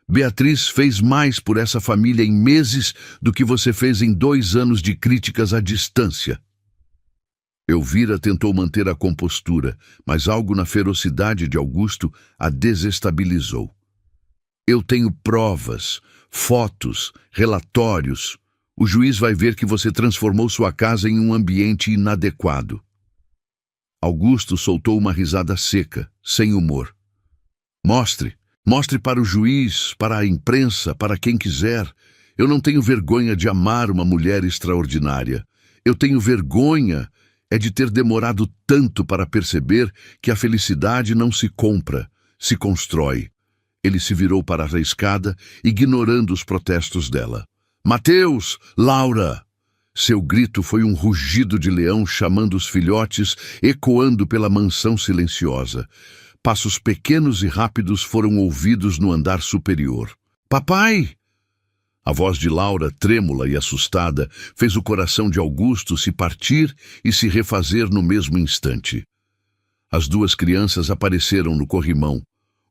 Beatriz fez mais por essa família em meses do que você fez em 2 anos de críticas à distância. Elvira tentou manter a compostura, mas algo na ferocidade de Augusto a desestabilizou. Eu tenho provas, fotos, relatórios. O juiz vai ver que você transformou sua casa em um ambiente inadequado. Augusto soltou uma risada seca, sem humor. Mostre. Mostre para o juiz, para a imprensa, para quem quiser. Eu não tenho vergonha de amar uma mulher extraordinária. Eu tenho vergonha de ter demorado tanto para perceber que a felicidade não se compra, se constrói. Ele se virou para a escada, ignorando os protestos dela. Mateus! Laura! Seu grito foi um rugido de leão chamando os filhotes, ecoando pela mansão silenciosa. Passos pequenos e rápidos foram ouvidos no andar superior. Papai! A voz de Laura, trêmula e assustada, fez o coração de Augusto se partir e se refazer no mesmo instante. As duas crianças apareceram no corrimão,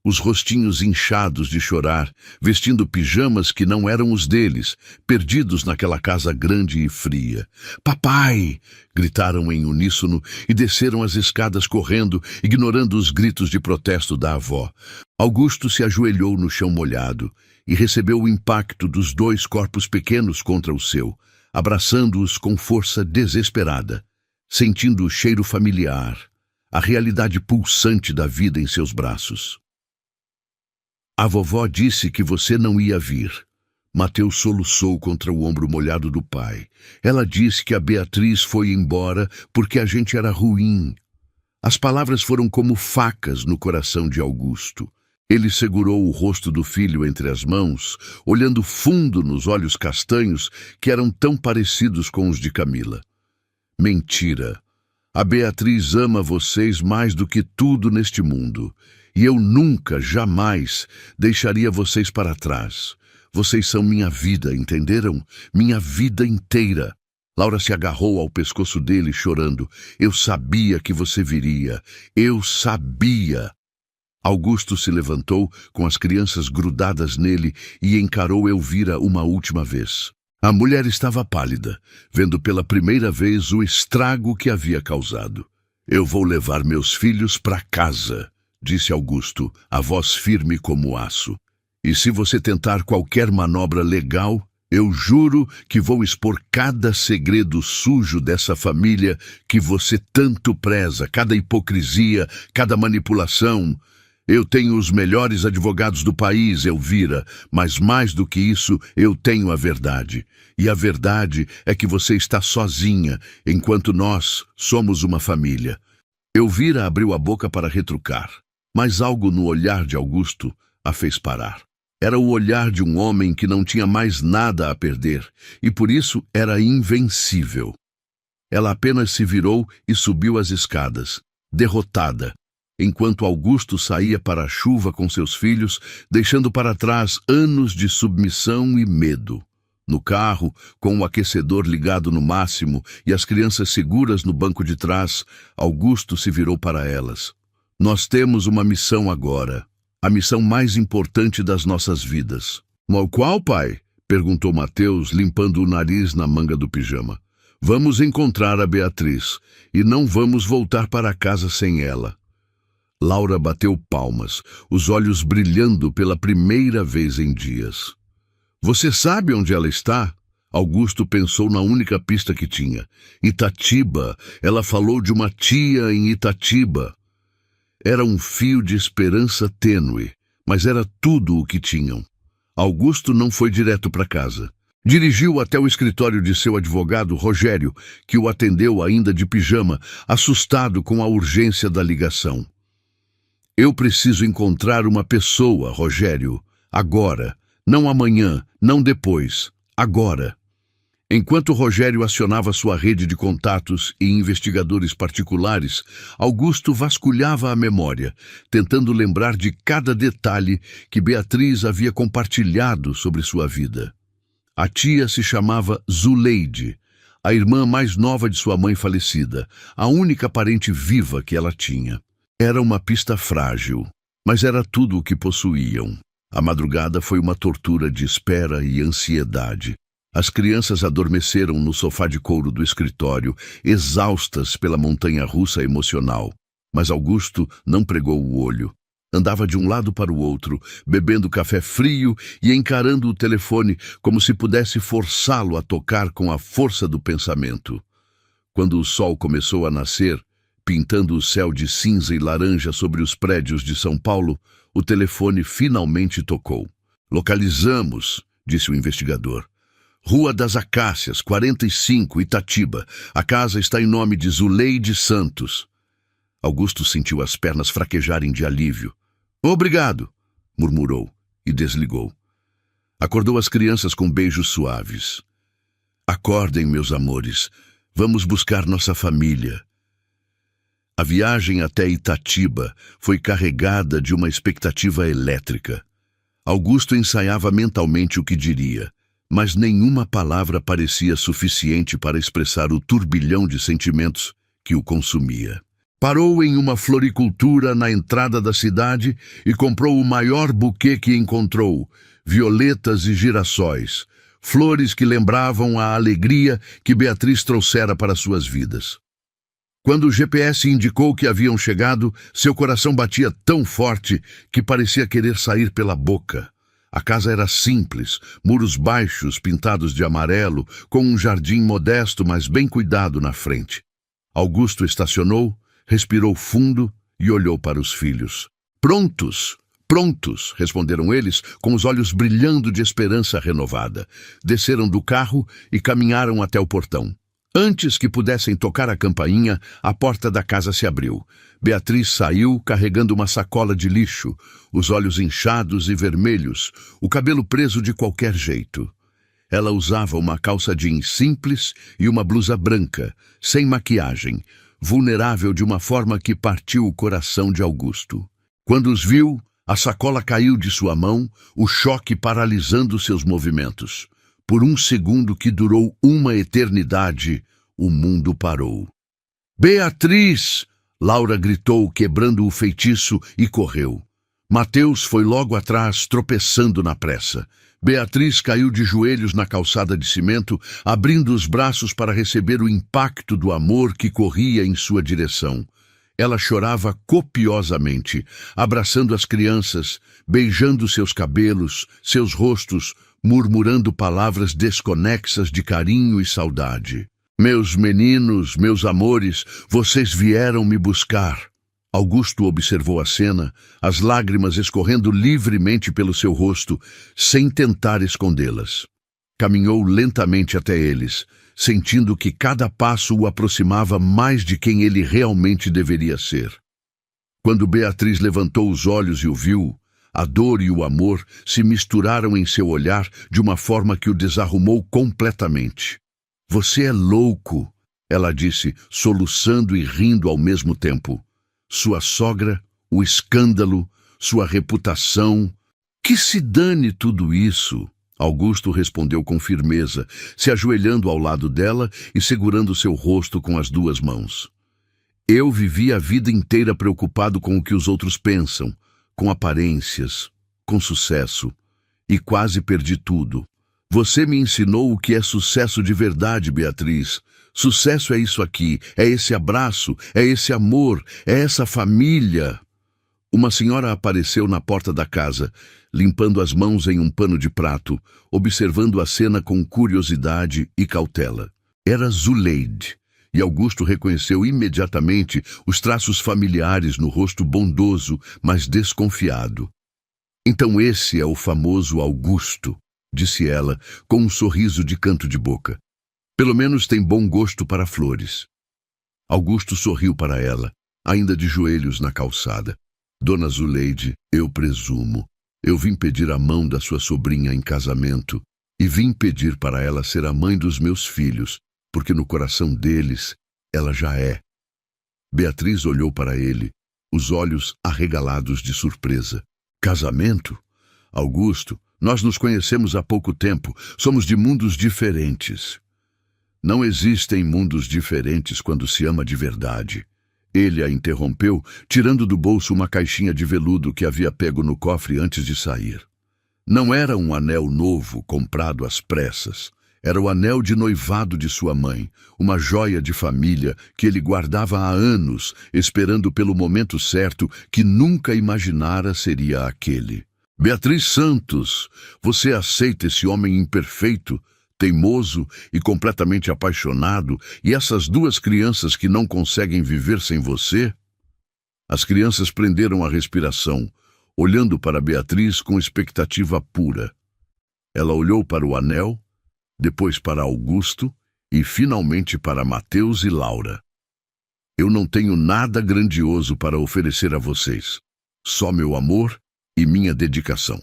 os rostinhos inchados de chorar, vestindo pijamas que não eram os deles, perdidos naquela casa grande e fria. Papai! Gritaram em uníssono e desceram as escadas correndo, ignorando os gritos de protesto da avó. Augusto se ajoelhou no chão molhado e recebeu o impacto dos dois corpos pequenos contra o seu, abraçando-os com força desesperada, sentindo o cheiro familiar, a realidade pulsante da vida em seus braços. A vovó disse que você não ia vir. Mateus soluçou contra o ombro molhado do pai. Ela disse que a Beatriz foi embora porque a gente era ruim. As palavras foram como facas no coração de Augusto. Ele segurou o rosto do filho entre as mãos, olhando fundo nos olhos castanhos que eram tão parecidos com os de Camila. Mentira. A Beatriz ama vocês mais do que tudo neste mundo. E eu nunca, jamais, deixaria vocês para trás. Vocês são minha vida, entenderam? Minha vida inteira. Laura se agarrou ao pescoço dele, chorando. Eu sabia que você viria. Eu sabia. Augusto se levantou, com as crianças grudadas nele, e encarou Elvira uma última vez. A mulher estava pálida, vendo pela primeira vez o estrago que havia causado. Eu vou levar meus filhos para casa, disse Augusto, a voz firme como aço. E se você tentar qualquer manobra legal, eu juro que vou expor cada segredo sujo dessa família que você tanto preza, cada hipocrisia, cada manipulação. Eu tenho os melhores advogados do país, Elvira, mas mais do que isso, eu tenho a verdade. E a verdade é que você está sozinha, enquanto nós somos uma família. Elvira abriu a boca para retrucar, mas algo no olhar de Augusto a fez parar. Era o olhar de um homem que não tinha mais nada a perder, e por isso era invencível. Ela apenas se virou e subiu as escadas, derrotada, enquanto Augusto saía para a chuva com seus filhos, deixando para trás anos de submissão e medo. No carro, com o aquecedor ligado no máximo e as crianças seguras no banco de trás, Augusto se virou para elas. Nós temos uma missão agora, a missão mais importante das nossas vidas. Qual, pai? Perguntou Mateus, limpando o nariz na manga do pijama. Vamos encontrar a Beatriz e não vamos voltar para casa sem ela. Laura bateu palmas, os olhos brilhando pela primeira vez em dias. Você sabe onde ela está? Augusto pensou na única pista que tinha. Itatiba. Ela falou de uma tia em Itatiba. Era um fio de esperança tênue, mas era tudo o que tinham. Augusto não foi direto para casa. Dirigiu até o escritório de seu advogado, Rogério, que o atendeu ainda de pijama, assustado com a urgência da ligação. Eu preciso encontrar uma pessoa, Rogério, agora. Não amanhã, não depois, agora. Enquanto Rogério acionava sua rede de contatos e investigadores particulares, Augusto vasculhava a memória, tentando lembrar de cada detalhe que Beatriz havia compartilhado sobre sua vida. A tia se chamava Zuleide, a irmã mais nova de sua mãe falecida, a única parente viva que ela tinha. Era uma pista frágil, mas era tudo o que possuíam. A madrugada foi uma tortura de espera e ansiedade. As crianças adormeceram no sofá de couro do escritório, exaustas pela montanha-russa emocional. Mas Augusto não pregou o olho. Andava de um lado para o outro, bebendo café frio e encarando o telefone como se pudesse forçá-lo a tocar com a força do pensamento. Quando o sol começou a nascer, pintando o céu de cinza e laranja sobre os prédios de São Paulo, O telefone finalmente tocou. Localizamos, disse o investigador. Rua das Acácias, 45, Itatiba. A casa está em nome de Zuleide Santos. Augusto sentiu as pernas fraquejarem de alívio. Obrigado, murmurou e desligou. Acordou as crianças com beijos suaves. Acordem, meus amores. Vamos buscar nossa família. A viagem até Itatiba foi carregada de uma expectativa elétrica. Augusto ensaiava mentalmente o que diria, mas nenhuma palavra parecia suficiente para expressar o turbilhão de sentimentos que o consumia. Parou em uma floricultura na entrada da cidade e comprou o maior buquê que encontrou, violetas e girassóis, flores que lembravam a alegria que Beatriz trouxera para suas vidas. Quando o GPS indicou que haviam chegado, seu coração batia tão forte que parecia querer sair pela boca. A casa era simples, muros baixos pintados de amarelo, com um jardim modesto, mas bem cuidado na frente. Augusto estacionou, respirou fundo e olhou para os filhos. Prontos! Prontos! Responderam eles, com os olhos brilhando de esperança renovada. Desceram do carro e caminharam até o portão. Antes que pudessem tocar a campainha, a porta da casa se abriu. Beatriz saiu carregando uma sacola de lixo, os olhos inchados e vermelhos, o cabelo preso de qualquer jeito. Ela usava uma calça jeans simples e uma blusa branca, sem maquiagem, vulnerável de uma forma que partiu o coração de Augusto. Quando os viu, a sacola caiu de sua mão, o choque paralisando seus movimentos. Por um segundo que durou uma eternidade, o mundo parou. Beatriz! Laura gritou, quebrando o feitiço, e correu. Mateus foi logo atrás, tropeçando na pressa. Beatriz caiu de joelhos na calçada de cimento, abrindo os braços para receber o impacto do amor que corria em sua direção. Ela chorava copiosamente, abraçando as crianças, beijando seus cabelos, seus rostos, murmurando palavras desconexas de carinho e saudade. Meus meninos, meus amores, vocês vieram me buscar. Augusto observou a cena, as lágrimas escorrendo livremente pelo seu rosto, sem tentar escondê-las. Caminhou lentamente até eles, sentindo que cada passo o aproximava mais de quem ele realmente deveria ser. Quando Beatriz levantou os olhos e o viu, a dor e o amor se misturaram em seu olhar de uma forma que o desarrumou completamente. Você é louco, ela disse, soluçando e rindo ao mesmo tempo. Sua sogra, o escândalo, sua reputação. Que se dane tudo isso, Augusto respondeu com firmeza, se ajoelhando ao lado dela e segurando seu rosto com as duas mãos. Eu vivi a vida inteira preocupado com o que os outros pensam, com aparências, com sucesso, e quase perdi tudo. Você me ensinou o que é sucesso de verdade, Beatriz. Sucesso é isso aqui, é esse abraço, é esse amor, é essa família. Uma senhora apareceu na porta da casa, limpando as mãos em um pano de prato, observando a cena com curiosidade e cautela. Era Zuleide, e Augusto reconheceu imediatamente os traços familiares no rosto bondoso, mas desconfiado. Então esse é o famoso Augusto, disse ela, com um sorriso de canto de boca. Pelo menos tem bom gosto para flores. Augusto sorriu para ela, ainda de joelhos na calçada. Dona Zuleide, eu presumo. Eu vim pedir a mão da sua sobrinha em casamento e vim pedir para ela ser a mãe dos meus filhos, porque no coração deles ela já é. Beatriz olhou para ele, os olhos arregalados de surpresa. Casamento? Augusto, nós nos conhecemos há pouco tempo, somos de mundos diferentes. Não existem mundos diferentes quando se ama de verdade. Ele a interrompeu, tirando do bolso uma caixinha de veludo que havia pego no cofre antes de sair. Não era um anel novo, comprado às pressas. Era o anel de noivado de sua mãe, uma joia de família que ele guardava há anos, esperando pelo momento certo que nunca imaginara seria aquele. Beatriz Santos, você aceita esse homem imperfeito, teimoso e completamente apaixonado, e essas duas crianças que não conseguem viver sem você? As crianças prenderam a respiração, olhando para Beatriz com expectativa pura. Ela olhou para o anel, depois para Augusto e finalmente para Mateus e Laura. Eu não tenho nada grandioso para oferecer a vocês, só meu amor e minha dedicação.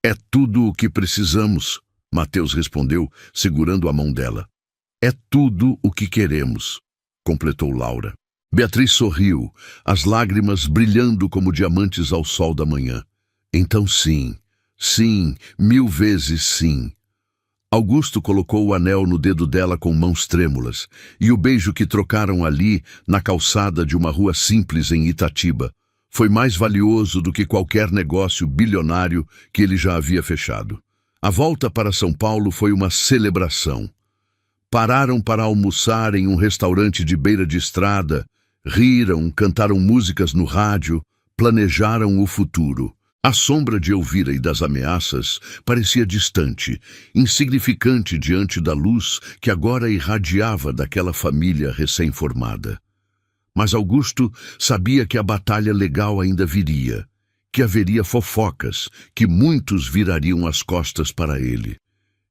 É tudo o que precisamos, Mateus respondeu, segurando a mão dela. É tudo o que queremos, completou Laura. Beatriz sorriu, as lágrimas brilhando como diamantes ao sol da manhã. Então sim, sim, 1000 vezes sim. Augusto colocou o anel no dedo dela com mãos trêmulas, e o beijo que trocaram ali, na calçada de uma rua simples em Itatiba, foi mais valioso do que qualquer negócio bilionário que ele já havia fechado. A volta para São Paulo foi uma celebração. Pararam para almoçar em um restaurante de beira de estrada, riram, cantaram músicas no rádio, planejaram o futuro. A sombra de Elvira e das ameaças parecia distante, insignificante diante da luz que agora irradiava daquela família recém-formada. Mas Augusto sabia que a batalha legal ainda viria, que haveria fofocas, que muitos virariam as costas para ele.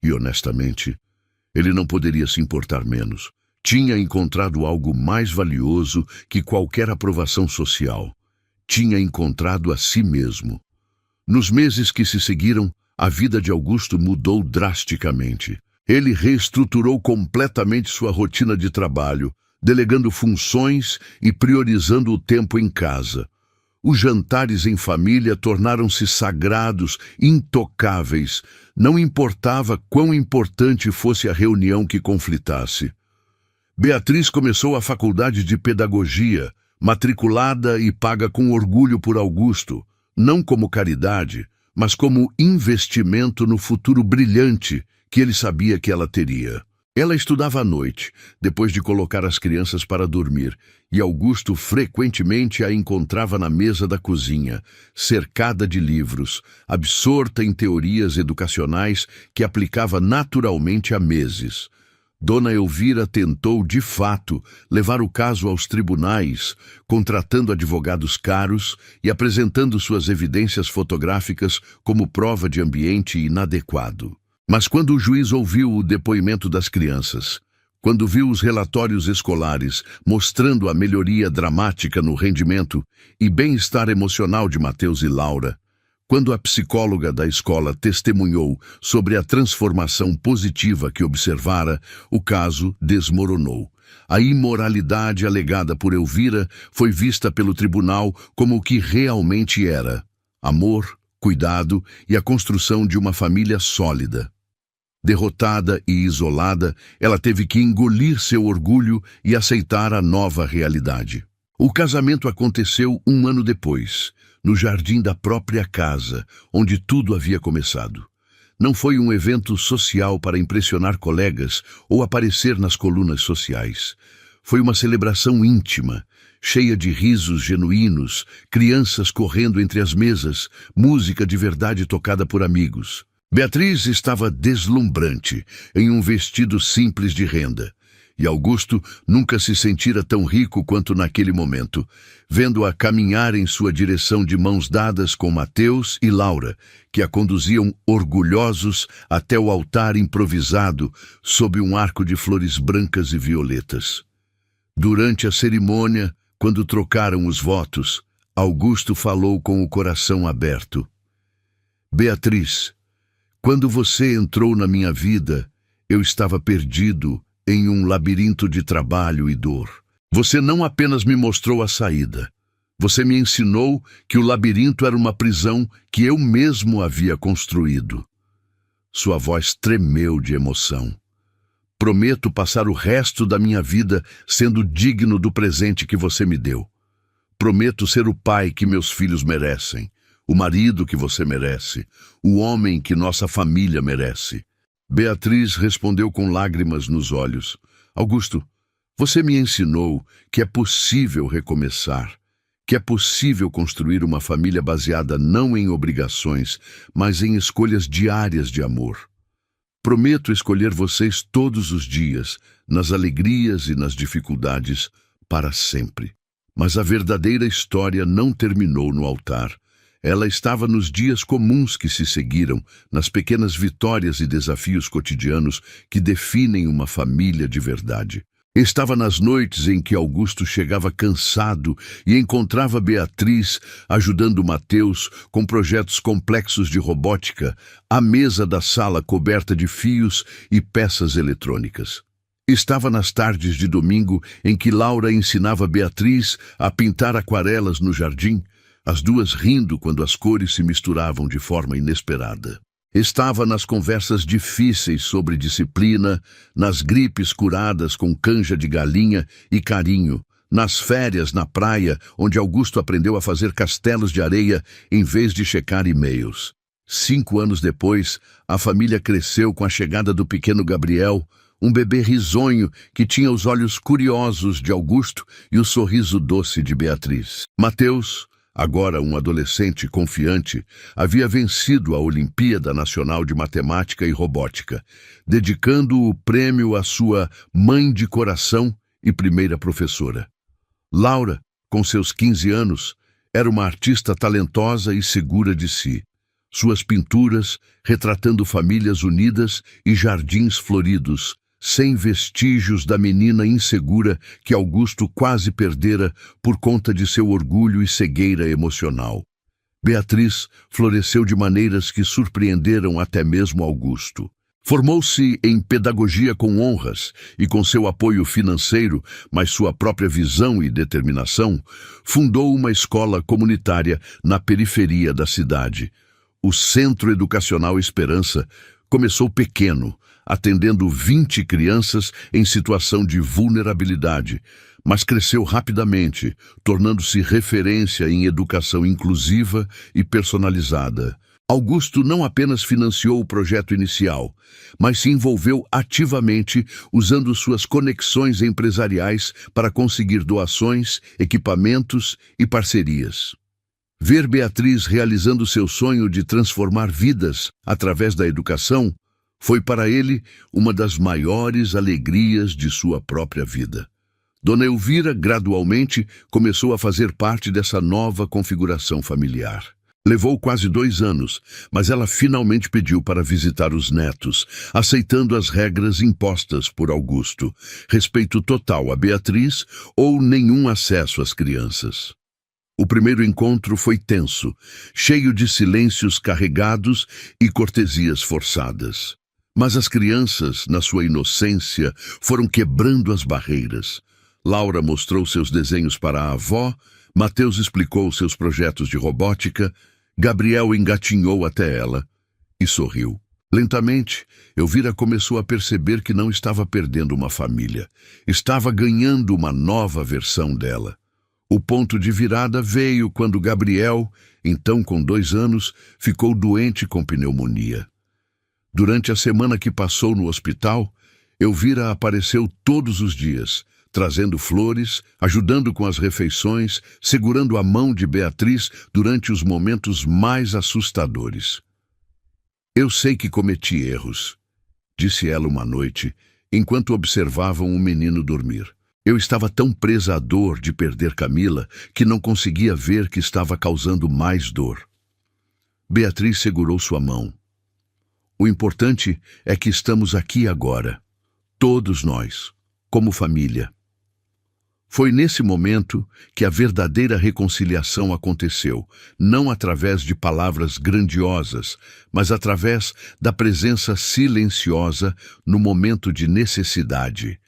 E, honestamente, ele não poderia se importar menos. Tinha encontrado algo mais valioso que qualquer aprovação social. Tinha encontrado a si mesmo. Nos meses que se seguiram, a vida de Augusto mudou drasticamente. Ele reestruturou completamente sua rotina de trabalho, delegando funções e priorizando o tempo em casa. Os jantares em família tornaram-se sagrados, intocáveis. Não importava quão importante fosse a reunião que conflitasse. Beatriz começou a faculdade de pedagogia, matriculada e paga com orgulho por Augusto, não como caridade, mas como investimento no futuro brilhante que ele sabia que ela teria. Ela estudava à noite, depois de colocar as crianças para dormir, e Augusto frequentemente a encontrava na mesa da cozinha, cercada de livros, absorta em teorias educacionais que aplicava naturalmente há meses. Dona Elvira tentou, de fato, levar o caso aos tribunais, contratando advogados caros e apresentando suas evidências fotográficas como prova de ambiente inadequado. Mas quando o juiz ouviu o depoimento das crianças, quando viu os relatórios escolares mostrando a melhoria dramática no rendimento e bem-estar emocional de Mateus e Laura, quando a psicóloga da escola testemunhou sobre a transformação positiva que observara, o caso desmoronou. A imoralidade alegada por Elvira foi vista pelo tribunal como o que realmente era: amor, cuidado e a construção de uma família sólida. Derrotada e isolada, ela teve que engolir seu orgulho e aceitar a nova realidade. O casamento aconteceu 1 ano depois, no jardim da própria casa, onde tudo havia começado. Não foi um evento social para impressionar colegas ou aparecer nas colunas sociais. Foi uma celebração íntima, cheia de risos genuínos, crianças correndo entre as mesas, música de verdade tocada por amigos. Beatriz estava deslumbrante, em um vestido simples de renda. E Augusto nunca se sentira tão rico quanto naquele momento, vendo-a caminhar em sua direção de mãos dadas com Mateus e Laura, que a conduziam orgulhosos até o altar improvisado sob um arco de flores brancas e violetas. Durante a cerimônia, quando trocaram os votos, Augusto falou com o coração aberto. Beatriz, quando você entrou na minha vida, eu estava perdido em um labirinto de trabalho e dor. Você não apenas me mostrou a saída, você me ensinou que o labirinto era uma prisão que eu mesmo havia construído. Sua voz tremeu de emoção. Prometo passar o resto da minha vida sendo digno do presente que você me deu. Prometo ser o pai que meus filhos merecem, o marido que você merece, o homem que nossa família merece. Beatriz respondeu com lágrimas nos olhos. Augusto, você me ensinou que é possível recomeçar, que é possível construir uma família baseada não em obrigações, mas em escolhas diárias de amor. Prometo escolher vocês todos os dias, nas alegrias e nas dificuldades, para sempre. Mas a verdadeira história não terminou no altar. Ela estava nos dias comuns que se seguiram, nas pequenas vitórias e desafios cotidianos que definem uma família de verdade. Estava nas noites em que Augusto chegava cansado e encontrava Beatriz ajudando Mateus com projetos complexos de robótica, à mesa da sala coberta de fios e peças eletrônicas. Estava nas tardes de domingo em que Laura ensinava Beatriz a pintar aquarelas no jardim, as duas rindo quando as cores se misturavam de forma inesperada. Estava nas conversas difíceis sobre disciplina, nas gripes curadas com canja de galinha e carinho, nas férias na praia, onde Augusto aprendeu a fazer castelos de areia em vez de checar e-mails. 5 anos depois, a família cresceu com a chegada do pequeno Gabriel, um bebê risonho que tinha os olhos curiosos de Augusto e o sorriso doce de Beatriz. Mateus, agora um adolescente confiante, havia vencido a Olimpíada Nacional de Matemática e Robótica, dedicando o prêmio à sua mãe de coração e primeira professora. Laura, com seus 15 anos, era uma artista talentosa e segura de si. Suas pinturas, retratando famílias unidas e jardins floridos, sem vestígios da menina insegura que Augusto quase perdera por conta de seu orgulho e cegueira emocional. Beatriz floresceu de maneiras que surpreenderam até mesmo Augusto. Formou-se em pedagogia com honras e com seu apoio financeiro, mas sua própria visão e determinação, fundou uma escola comunitária na periferia da cidade. O Centro Educacional Esperança começou pequeno, atendendo 20 crianças em situação de vulnerabilidade, mas cresceu rapidamente, tornando-se referência em educação inclusiva e personalizada. Augusto não apenas financiou o projeto inicial, mas se envolveu ativamente usando suas conexões empresariais para conseguir doações, equipamentos e parcerias. Ver Beatriz realizando seu sonho de transformar vidas através da educação foi para ele uma das maiores alegrias de sua própria vida. Dona Elvira, gradualmente, começou a fazer parte dessa nova configuração familiar. Levou quase 2 anos, mas ela finalmente pediu para visitar os netos, aceitando as regras impostas por Augusto: respeito total a Beatriz ou nenhum acesso às crianças. O primeiro encontro foi tenso, cheio de silêncios carregados e cortesias forçadas. Mas as crianças, na sua inocência, foram quebrando as barreiras. Laura mostrou seus desenhos para a avó, Mateus explicou seus projetos de robótica, Gabriel engatinhou até ela e sorriu. Lentamente, Elvira começou a perceber que não estava perdendo uma família. Estava ganhando uma nova versão dela. O ponto de virada veio quando Gabriel, então com 2 anos, ficou doente com pneumonia. Durante a semana que passou no hospital, Elvira apareceu todos os dias, trazendo flores, ajudando com as refeições, segurando a mão de Beatriz durante os momentos mais assustadores. Eu sei que cometi erros, disse ela uma noite, enquanto observavam o menino dormir. Eu estava tão presa à dor de perder Camila que não conseguia ver que estava causando mais dor. Beatriz segurou sua mão. O importante é que estamos aqui agora, todos nós, como família. Foi nesse momento que a verdadeira reconciliação aconteceu, não através de palavras grandiosas, mas através da presença silenciosa no momento de necessidade.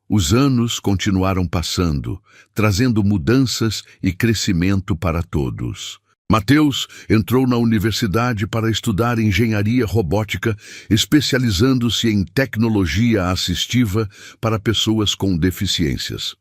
Os anos continuaram passando, trazendo mudanças e crescimento para todos. Mateus entrou na universidade para estudar engenharia robótica, especializando-se em tecnologia assistiva para pessoas com deficiências.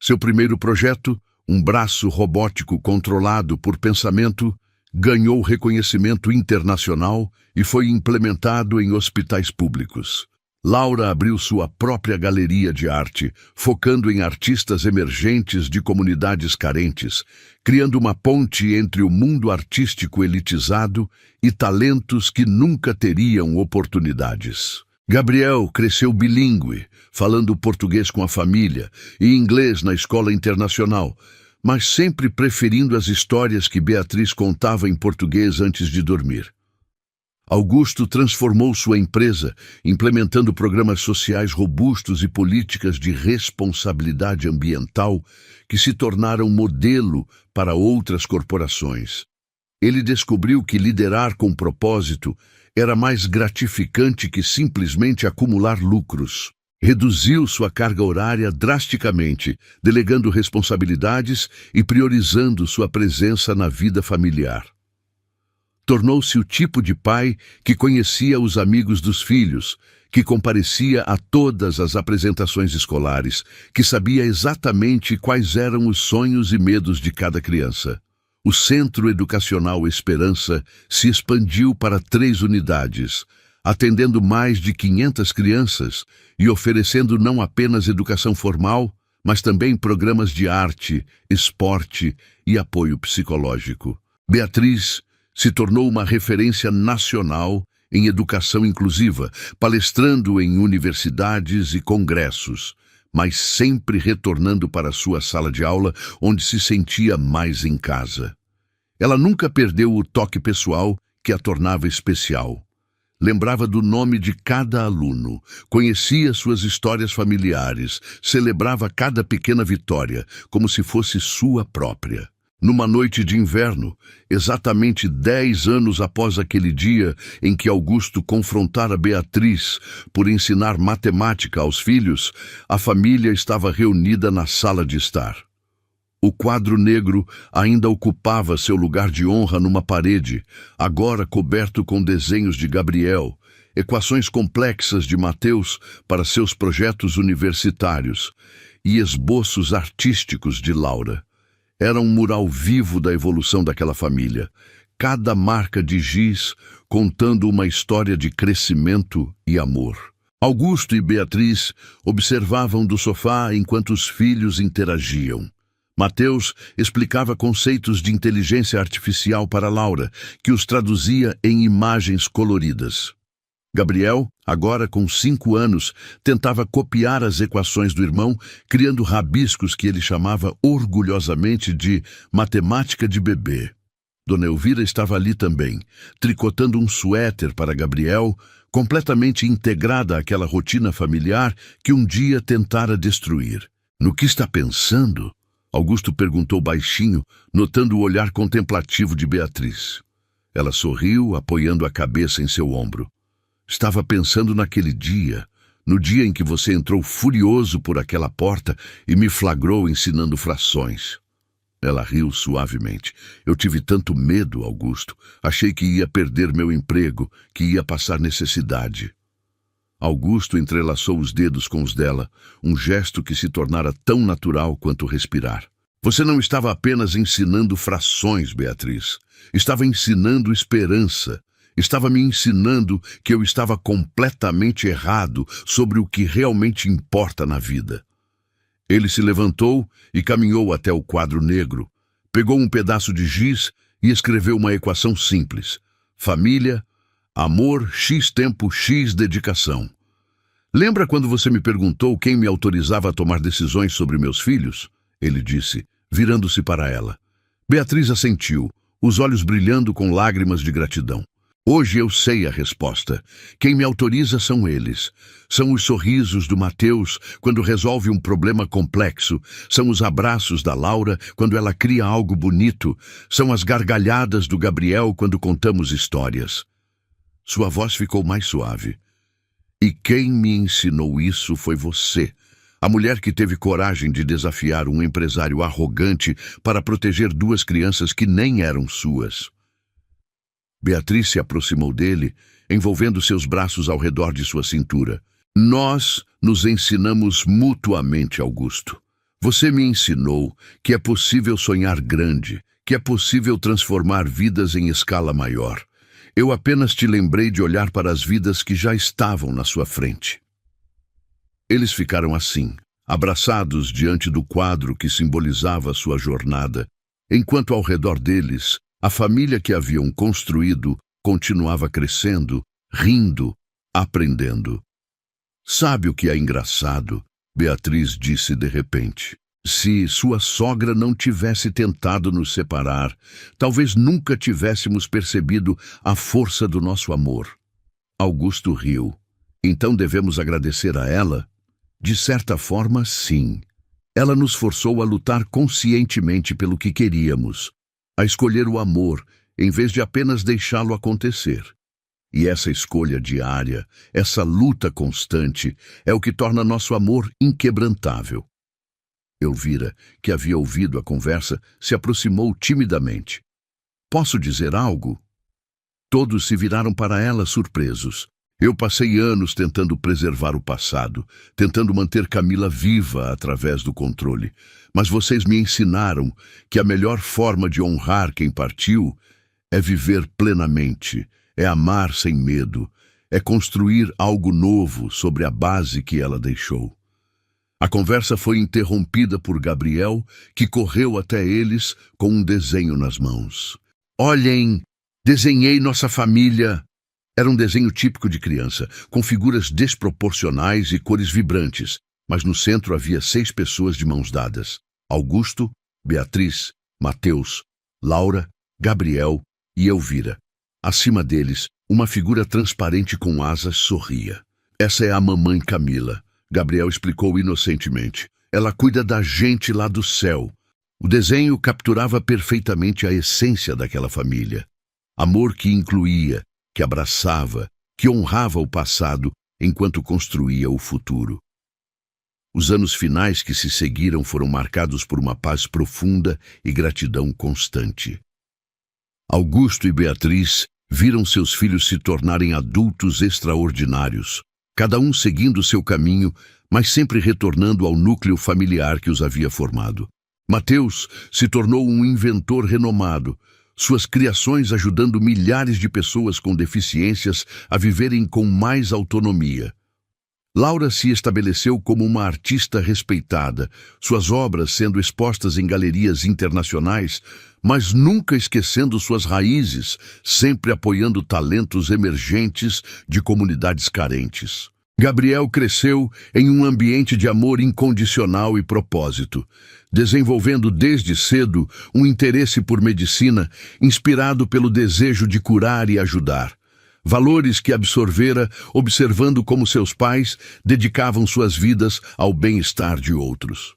Seu primeiro projeto, um braço robótico controlado por pensamento, ganhou reconhecimento internacional e foi implementado em hospitais públicos. Laura abriu sua própria galeria de arte, focando em artistas emergentes de comunidades carentes, criando uma ponte entre o mundo artístico elitizado e talentos que nunca teriam oportunidades. Gabriel cresceu bilíngue, falando português com a família e inglês na escola internacional, mas sempre preferindo as histórias que Beatriz contava em português antes de dormir. Augusto transformou sua empresa, implementando programas sociais robustos e políticas de responsabilidade ambiental que se tornaram modelo para outras corporações. Ele descobriu que liderar com propósito era mais gratificante que simplesmente acumular lucros. Reduziu sua carga horária drasticamente, delegando responsabilidades e priorizando sua presença na vida familiar. Tornou-se o tipo de pai que conhecia os amigos dos filhos, que comparecia a todas as apresentações escolares, que sabia exatamente quais eram os sonhos e medos de cada criança. O Centro Educacional Esperança se expandiu para 3 unidades, atendendo mais de 500 crianças e oferecendo não apenas educação formal, mas também programas de arte, esporte e apoio psicológico. Beatriz se tornou uma referência nacional em educação inclusiva, palestrando em universidades e congressos, mas sempre retornando para sua sala de aula, onde se sentia mais em casa. Ela nunca perdeu o toque pessoal que a tornava especial. Lembrava do nome de cada aluno, conhecia suas histórias familiares, celebrava cada pequena vitória como se fosse sua própria. Numa noite de inverno, exatamente 10 anos após aquele dia em que Augusto confrontara Beatriz por ensinar matemática aos filhos, a família estava reunida na sala de estar. O quadro negro ainda ocupava seu lugar de honra numa parede, agora coberto com desenhos de Gabriel, equações complexas de Mateus para seus projetos universitários e esboços artísticos de Laura. Era um mural vivo da evolução daquela família, cada marca de giz contando uma história de crescimento e amor. Augusto e Beatriz observavam do sofá enquanto os filhos interagiam. Mateus explicava conceitos de inteligência artificial para Laura, que os traduzia em imagens coloridas. Gabriel, agora com 5 anos, tentava copiar as equações do irmão, criando rabiscos que ele chamava orgulhosamente de matemática de bebê. Dona Elvira estava ali também, tricotando um suéter para Gabriel, completamente integrada àquela rotina familiar que um dia tentara destruir. "No que está pensando?" Augusto perguntou baixinho, notando o olhar contemplativo de Beatriz. Ela sorriu, apoiando a cabeça em seu ombro. "Estava pensando naquele dia, no dia em que você entrou furioso por aquela porta e me flagrou ensinando frações." Ela riu suavemente. "Eu tive tanto medo, Augusto. Achei que ia perder meu emprego, que ia passar necessidade." Augusto entrelaçou os dedos com os dela, um gesto que se tornara tão natural quanto respirar. "Você não estava apenas ensinando frações, Beatriz. Estava ensinando esperança. Estava me ensinando que eu estava completamente errado sobre o que realmente importa na vida." Ele se levantou e caminhou até o quadro negro, pegou um pedaço de giz e escreveu uma equação simples. Família, amor, X tempo, X dedicação. "Lembra quando você me perguntou quem me autorizava a tomar decisões sobre meus filhos?" Ele disse, virando-se para ela. Beatriz assentiu, os olhos brilhando com lágrimas de gratidão. "Hoje eu sei a resposta. Quem me autoriza são eles. São os sorrisos do Mateus quando resolve um problema complexo. São os abraços da Laura quando ela cria algo bonito. São as gargalhadas do Gabriel quando contamos histórias." Sua voz ficou mais suave. "E quem me ensinou isso foi você. A mulher que teve coragem de desafiar um empresário arrogante para proteger 2 crianças que nem eram suas." Beatriz se aproximou dele, envolvendo seus braços ao redor de sua cintura. "Nós nos ensinamos mutuamente, Augusto. Você me ensinou que é possível sonhar grande, que é possível transformar vidas em escala maior. Eu apenas te lembrei de olhar para as vidas que já estavam na sua frente." Eles ficaram assim, abraçados diante do quadro que simbolizava sua jornada, enquanto ao redor deles, a família que haviam construído continuava crescendo, rindo, aprendendo. "Sabe o que é engraçado?" Beatriz disse de repente. Se sua sogra não tivesse tentado nos separar, talvez nunca tivéssemos percebido a força do nosso amor. Augusto riu. Então devemos agradecer a ela? De certa forma, sim. Ela nos forçou a lutar conscientemente pelo que queríamos, a escolher o amor, em vez de apenas deixá-lo acontecer. E essa escolha diária, essa luta constante, é o que torna nosso amor inquebrantável. Elvira, que havia ouvido a conversa, se aproximou timidamente. Posso dizer algo? Todos se viraram para ela surpresos. Eu passei anos tentando preservar o passado, tentando manter Camila viva através do controle. Mas vocês me ensinaram que a melhor forma de honrar quem partiu é viver plenamente, é amar sem medo, é construir algo novo sobre a base que ela deixou. A conversa foi interrompida por Gabriel, que correu até eles com um desenho nas mãos. Olhem, desenhei nossa família. Era um desenho típico de criança, com figuras desproporcionais e cores vibrantes, mas no centro havia 6 pessoas de mãos dadas. Augusto, Beatriz, Mateus, Laura, Gabriel e Elvira. Acima deles, uma figura transparente com asas sorria. Essa é a mamãe Camila. Gabriel explicou inocentemente. Ela cuida da gente lá do céu. O desenho capturava perfeitamente a essência daquela família. Amor que incluía, que abraçava, que honrava o passado enquanto construía o futuro. Os anos finais que se seguiram foram marcados por uma paz profunda e gratidão constante. Augusto e Beatriz viram seus filhos se tornarem adultos extraordinários, cada um seguindo seu caminho, mas sempre retornando ao núcleo familiar que os havia formado. Mateus se tornou um inventor renomado, suas criações ajudando milhares de pessoas com deficiências a viverem com mais autonomia. Laura se estabeleceu como uma artista respeitada, suas obras sendo expostas em galerias internacionais, mas nunca esquecendo suas raízes, sempre apoiando talentos emergentes de comunidades carentes. Gabriel cresceu em um ambiente de amor incondicional e propósito, desenvolvendo desde cedo um interesse por medicina inspirado pelo desejo de curar e ajudar. Valores que absorvera observando como seus pais dedicavam suas vidas ao bem-estar de outros.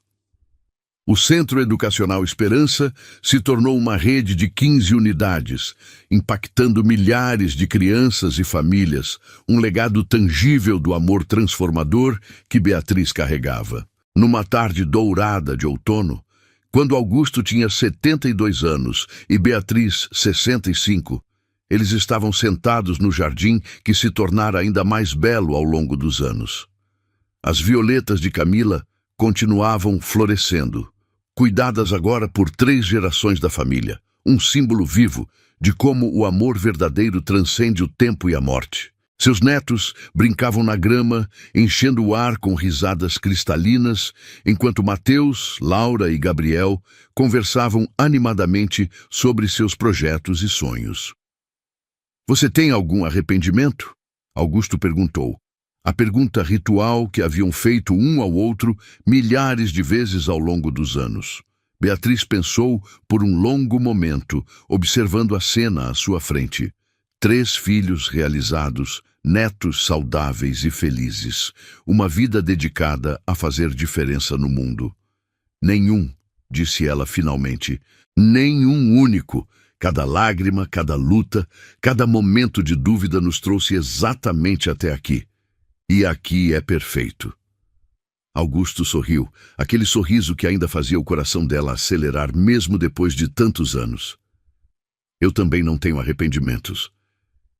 O Centro Educacional Esperança se tornou uma rede de 15 unidades, impactando milhares de crianças e famílias, um legado tangível do amor transformador que Beatriz carregava. Numa tarde dourada de outono, quando Augusto tinha 72 anos e Beatriz 65, eles estavam sentados no jardim que se tornara ainda mais belo ao longo dos anos. As violetas de Camila continuavam florescendo, cuidadas agora por 3 gerações da família, um símbolo vivo de como o amor verdadeiro transcende o tempo e a morte. Seus netos brincavam na grama, enchendo o ar com risadas cristalinas, enquanto Mateus, Laura e Gabriel conversavam animadamente sobre seus projetos e sonhos. Você tem algum arrependimento? Augusto perguntou. A pergunta ritual que haviam feito um ao outro milhares de vezes ao longo dos anos. Beatriz pensou por um longo momento, observando a cena à sua frente. 3 filhos realizados, netos saudáveis e felizes. Uma vida dedicada a fazer diferença no mundo. Nenhum, disse ela finalmente. Nenhum único. Cada lágrima, cada luta, cada momento de dúvida nos trouxe exatamente até aqui. E aqui é perfeito. Augusto sorriu, aquele sorriso que ainda fazia o coração dela acelerar mesmo depois de tantos anos. Eu também não tenho arrependimentos,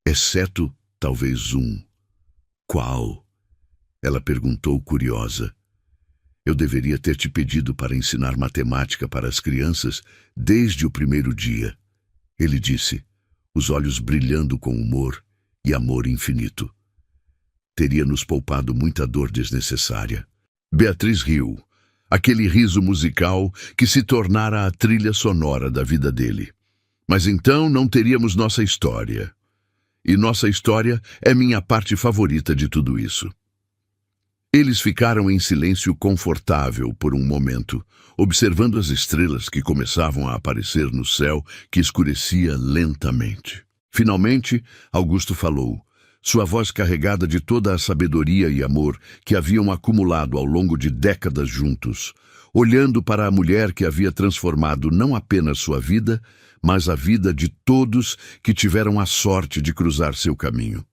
exceto talvez um. Qual? Ela perguntou curiosa. Eu deveria ter te pedido para ensinar matemática para as crianças desde o primeiro dia. Ele disse, os olhos brilhando com humor e amor infinito. Teria nos poupado muita dor desnecessária. Beatriz riu, aquele riso musical que se tornara a trilha sonora da vida dele. Mas então não teríamos nossa história. E nossa história é minha parte favorita de tudo isso. Eles ficaram em silêncio confortável por um momento, observando as estrelas que começavam a aparecer no céu, que escurecia lentamente. Finalmente, Augusto falou, sua voz carregada de toda a sabedoria e amor que haviam acumulado ao longo de décadas juntos, olhando para a mulher que havia transformado não apenas sua vida, mas a vida de todos que tiveram a sorte de cruzar seu caminho.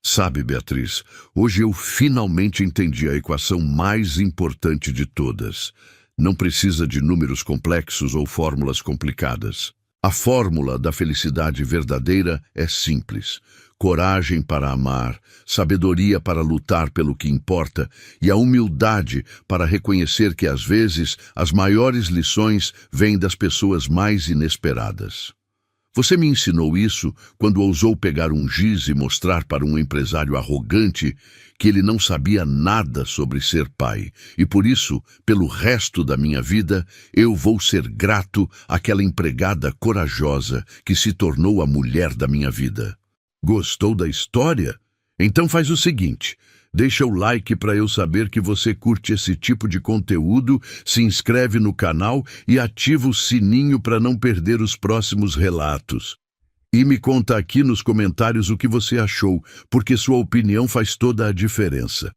Sabe, Beatriz, hoje eu finalmente entendi a equação mais importante de todas. Não precisa de números complexos ou fórmulas complicadas. A fórmula da felicidade verdadeira é simples. Coragem para amar, sabedoria para lutar pelo que importa e a humildade para reconhecer que, às vezes, as maiores lições vêm das pessoas mais inesperadas. Você me ensinou isso quando ousou pegar um giz e mostrar para um empresário arrogante que ele não sabia nada sobre ser pai. E por isso, pelo resto da minha vida, eu vou ser grato àquela empregada corajosa que se tornou a mulher da minha vida. Gostou da história? Então faz o seguinte, deixa o like para eu saber que você curte esse tipo de conteúdo, se inscreve no canal e ativa o sininho para não perder os próximos relatos. E me conta aqui nos comentários o que você achou, porque sua opinião faz toda a diferença.